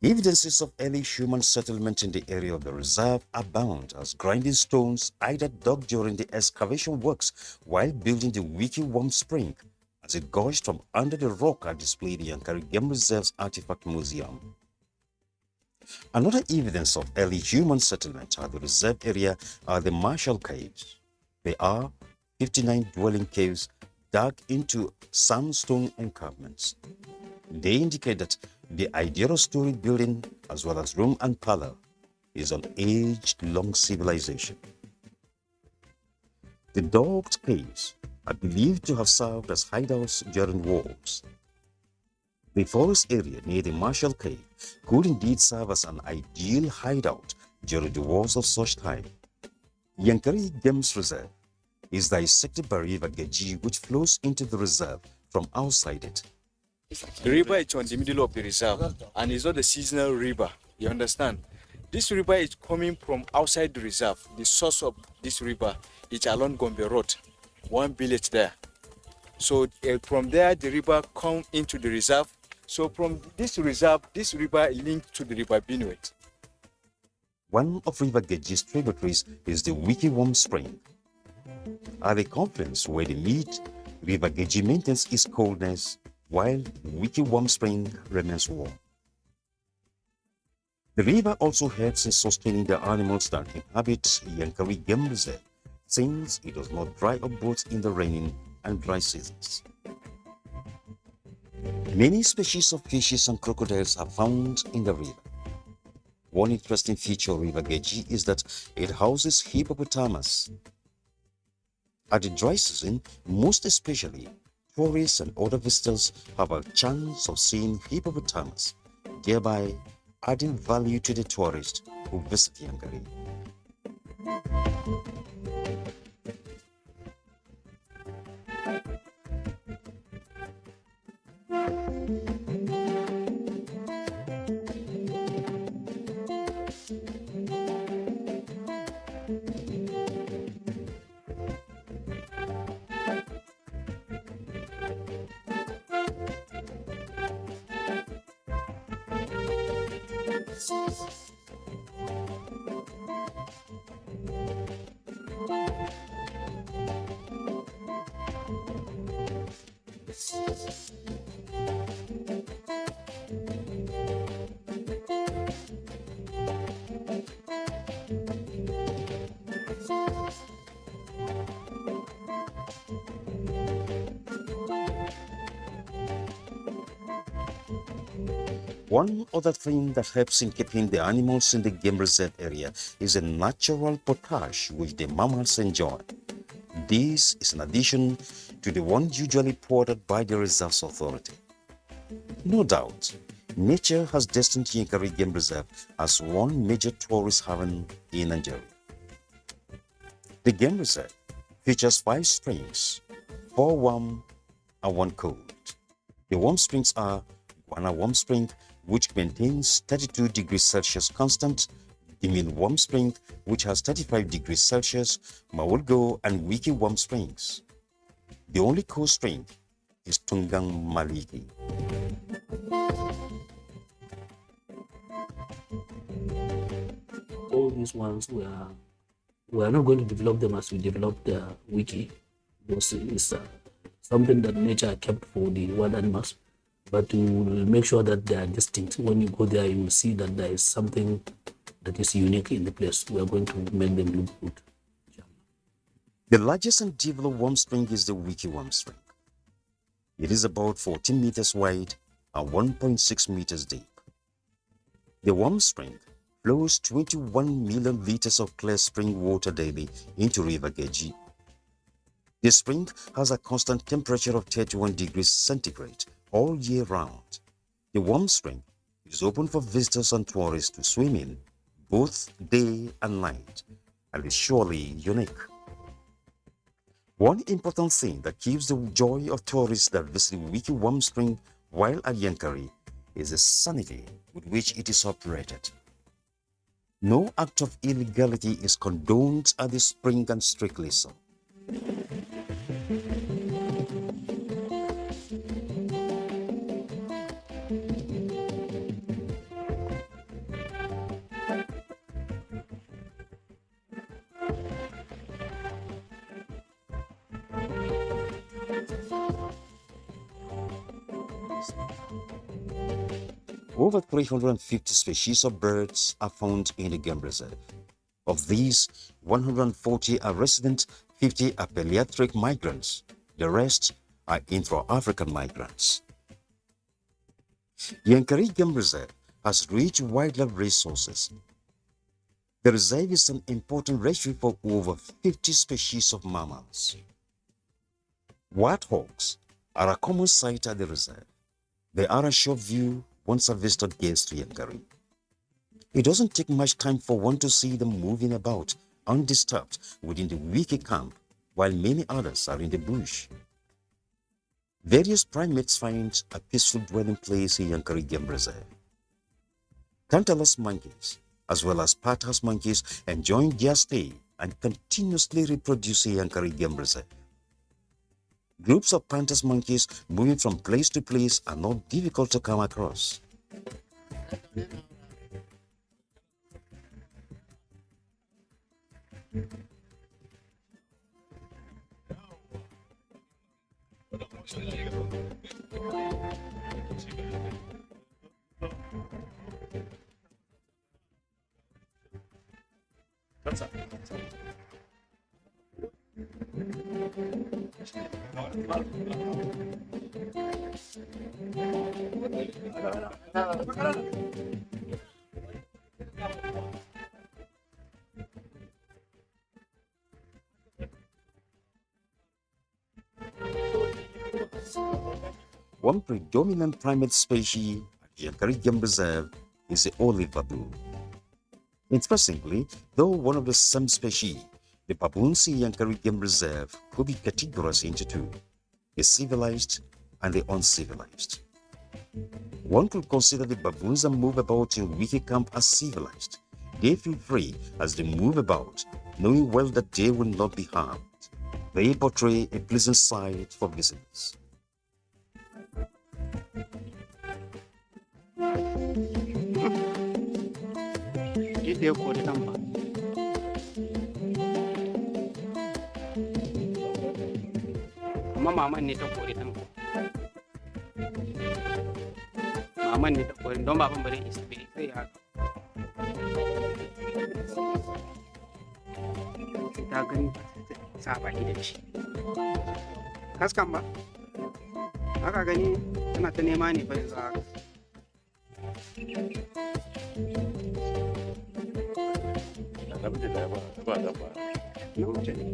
Evidences of early human settlement in the area of the reserve abound, as grinding stones either dug during the excavation works while building the Wiki Worm Spring, as it gushed from under the rock, are displayed in Yankari Game Reserve's Artifact Museum. Another evidence of early human settlement at the reserve area are the Marshall Caves. They are 59 dwelling caves dug into sandstone encampments. They indicate that the ideal story building, as well as room and parlor, is an age-long civilization. The dogged caves are believed to have served as hideouts during wars. The forest area near the Marshall Cave could indeed serve as an ideal hideout during the wars of such time. Yankari Games Reserve is dissected by River Geji, which flows into the reserve from outside it. The river is on the middle of the reserve and it's not a seasonal river, you understand? This river is coming from outside the reserve. The source of this river is along Gombe Road, one village there. So from there, the river comes into the reserve. So from this reserve, this river is linked to the river Benue. One of River Geji's tributaries is the Wiki Worm Spring. At the confluence where they meet, River Geji maintains its coldness, while Wiki Worm Spring remains warm. The river also helps in sustaining the animals that inhabit Yankari Game Reserve, since it does not dry up both in the rainy and dry seasons. Many species of fishes and crocodiles are found in the river. One interesting feature of River Geji is that it houses hippopotamus. At the dry season, most especially, tourists and other visitors have a chance of seeing hippopotamus, thereby adding value to the tourists who visit Yankari. One other thing that helps in keeping the animals in the game reserve area is a natural potash which the mammals enjoy. This is in addition to the one usually poured out by the Reserves Authority. No doubt, nature has destined Yankari Game Reserve as one major tourist haven in Nigeria. The game reserve features 5 springs, 4 warm and 1 cold. The warm springs are Guana Warm Spring, which maintains 32 degrees Celsius constant, Dimin Warm Spring, which has 35 degrees Celsius, Mawulgo and Wiki Warm Springs. The only cold spring is Tungang Maliki. All these ones we are not going to develop them as we develop the wiki, because it's something that nature kept for the wild animals. But to make sure that they are distinct, when you go there, you will see that there is something that is unique in the place. We are going to make them look good. The largest and developed warm spring is the Wiki Warm Spring. It is about 14 meters wide and 1.6 meters deep. The warm spring flows 21 million liters of clear spring water daily into River Geji. The spring has a constant temperature of 31 degrees centigrade all year round. The warm spring is open for visitors and tourists to swim in both day and night, and is surely unique. One important thing that keeps the joy of tourists that visit Wiki Warm Spring while at Yankari is the sanity with which it is operated. No act of illegality is condoned at the spring, and strictly so. Over 350 species of birds are found in the game reserve. Of these, 140 are resident, 50 are pediatric migrants. The rest are intra-African migrants. The Yankari Game Reserve has rich wildlife resources. The reserve is an important refuge for over 50 species of mammals. Warthogs are a common sight at the reserve. They are a short view once a visitor gets to Yankari. It doesn't take much time for one to see them moving about undisturbed within the Wiki camp, while many others are in the bush. Various primates find a peaceful dwelling place in Yankari Game Reserve. Tantalus monkeys, as well as patas monkeys, enjoy their stay and continuously reproduce in Yankari Game Reserve. Groups of pantas monkeys moving from place to place are not difficult to come across. That's it. One predominant primate species at Yankari Game Reserve is the olive baboon. Interestingly, though one of the same species, the baboons in Yankari Game Reserve could be categorized into two, the civilized and the uncivilized. One could consider the baboons that move about in Wiki Camp as civilized. They feel free as they move about, knowing well that they will not be harmed. They portray a pleasant sight for visitors. Amma maman ne ta kore ta mako. Maman ne ta kore don baban bare isa bai sai ya haka. Ta gani sa baki da shi. Kaskan ba? Haka gani tana ta nema ne fa yanzu haka. Namiji da ba da ba. Namiji ne.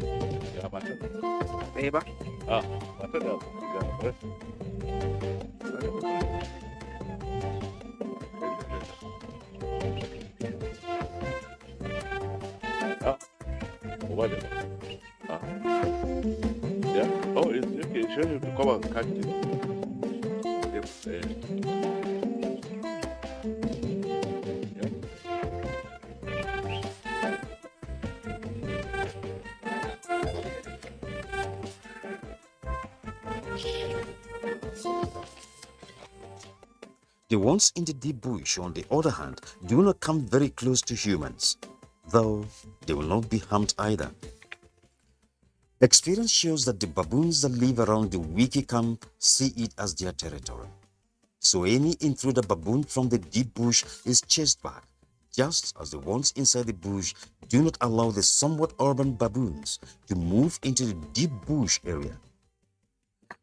Ya mata. Ɗaya ba? Ah, mata da ga ba. Ah, what is it? Ah. Yeah. Oh, it's okay. Show you to come and catch it. The ones in the deep bush, on the other hand, do not come very close to humans, though they will not be harmed either. Experience shows that the baboons that live around the Wiki camp see it as their territory. So any intruder baboon from the deep bush is chased back, just as the ones inside the bush do not allow the somewhat urban baboons to move into the deep bush area.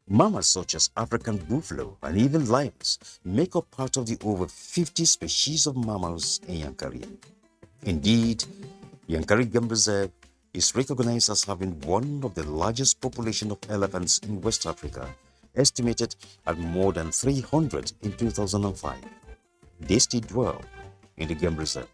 Mammals such as African buffalo and even lions make up part of the over 50 species of mammals in Yankari. Indeed, Yankari Game Reserve is recognized as having one of the largest population of elephants in West Africa, estimated at more than 300 in 2005. They still dwell in the game reserve.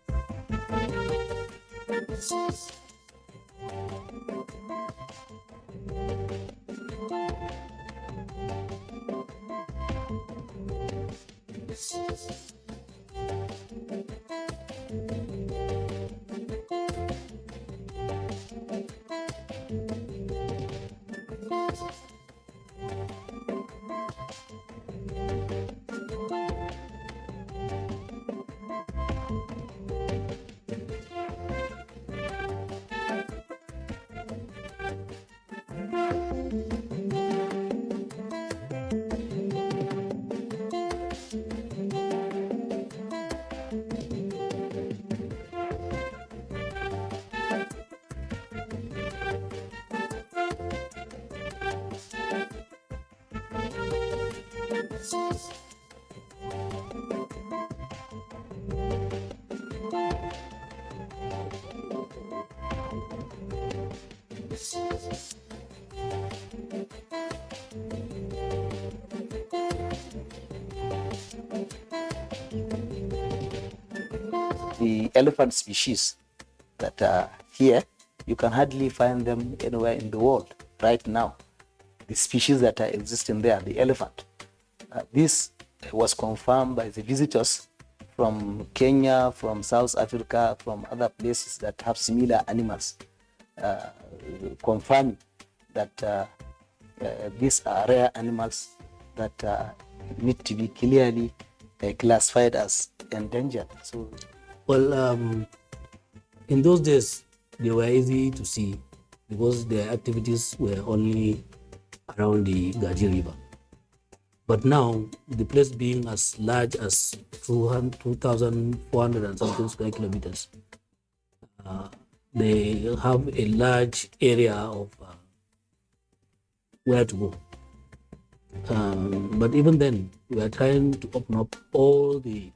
The elephant species that are here, you can hardly find them anywhere in the world right now. The species that are existing there, the elephant. This was confirmed by the visitors from Kenya, from South Africa, from other places that have similar animals, confirming that these are rare animals that need to be clearly classified as endangered. So, well, in those days, they were easy to see because their activities were only around the Gaji River. But now, the place being as large as 2,400 and something square kilometers, they have a large area of where to go. But even then, we are trying to open up all the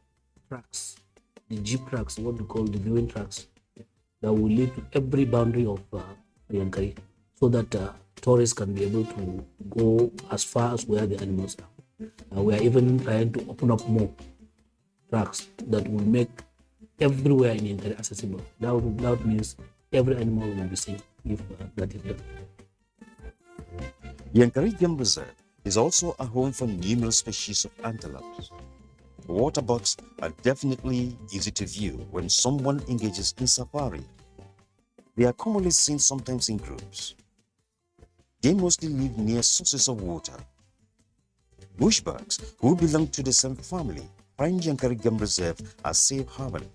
tracks, the jeep tracks, what we call the viewing tracks, that will lead to every boundary of Yankari, so that tourists can be able to go as far as where the animals are. We are even trying to open up more tracks that will make everywhere in Yankari accessible. That means every animal will be seen if that is done. Yankari Game Reserve is also a home for numerous species of antelopes. Waterbucks are definitely easy to view when someone engages in safari. They are commonly seen sometimes in groups. They mostly live near sources of water. Bushbucks, who belong to the same family, find Yankari Game Reserve a safe haven.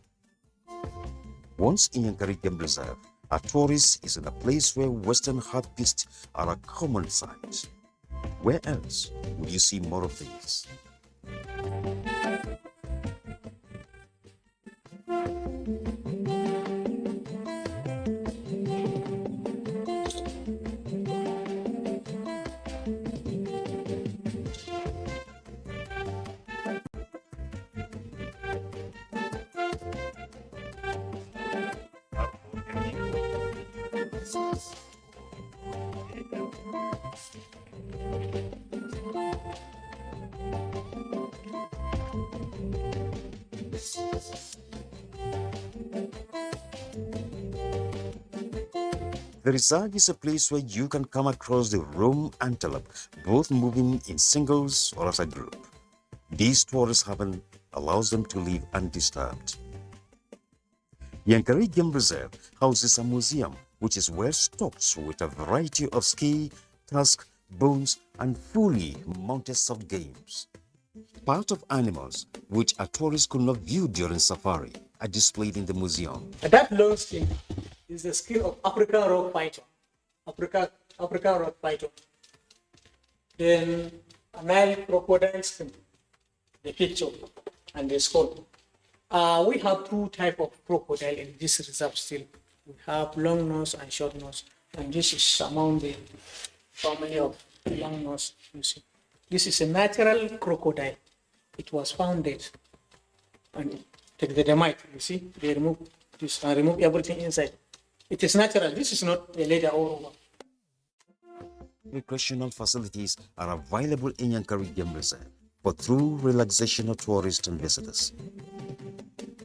Once in Yankari Game Reserve, a tourist is in a place where western hartebeests are a common sight. Where else would you see more of these? The reserve is a place where you can come across the roam antelope, both moving in singles or as a group. This tourist haven allows them to live undisturbed. Yankari Game Reserve houses a museum which is well stocked with a variety of ski, tusk, bones, and fully mounted soft games. Part of animals which a tourist could not view during safari are displayed in the museum. That long skin is the skin of African rock python. African rock python. Then a Nile crocodile skin, the picture and the skull. We have two types of crocodile in this reserve still. We have long nose and short nose, and this is among the family of long nose. You see, this is a natural crocodile. It was founded, and take the dynamite. You see, they remove this and remove everything inside. It is natural. This is not a leather or rubber. Recreational facilities are available in Yankari Game Reserve for true relaxation of tourists and visitors.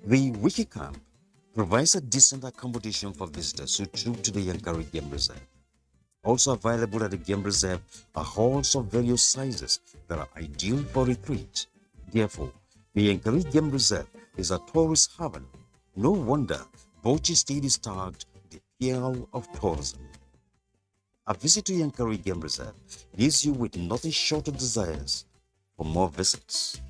The Wiki Camp provides a decent accommodation for visitors who troop to the Yankari Game Reserve. Also available at the Game Reserve are halls of various sizes that are ideal for retreat. Therefore, the Yankari Game Reserve is a tourist haven. No wonder Bauchi State is tagged the Pearl of Tourism. A visit to Yankari Game Reserve leaves you with nothing short of desires for more visits.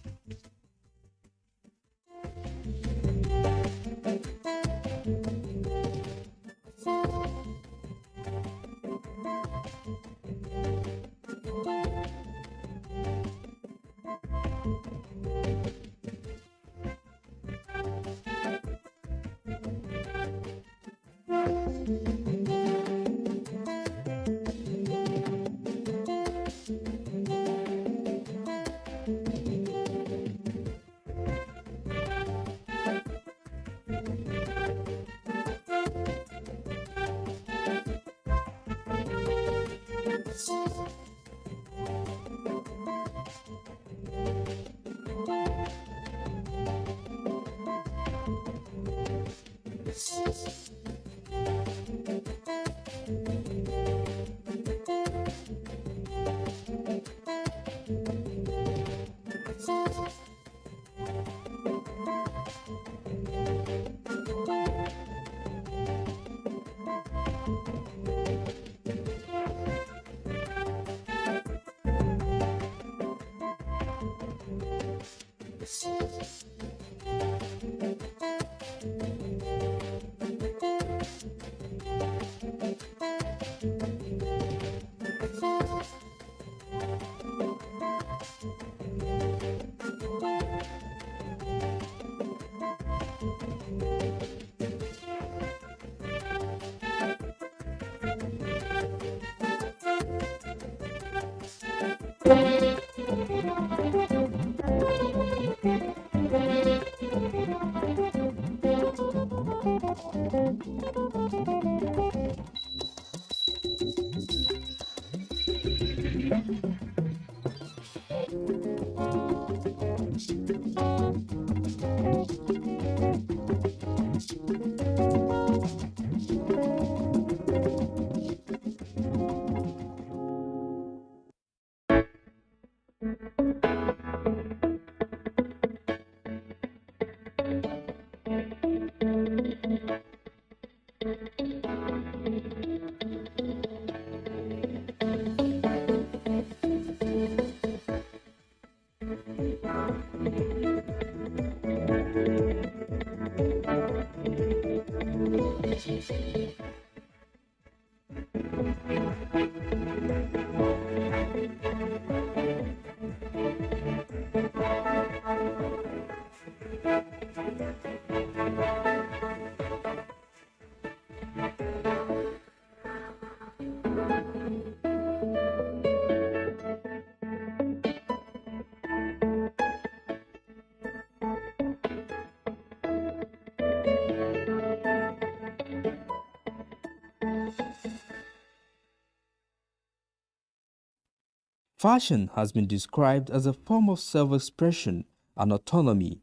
Fashion has been described as a form of self-expression and autonomy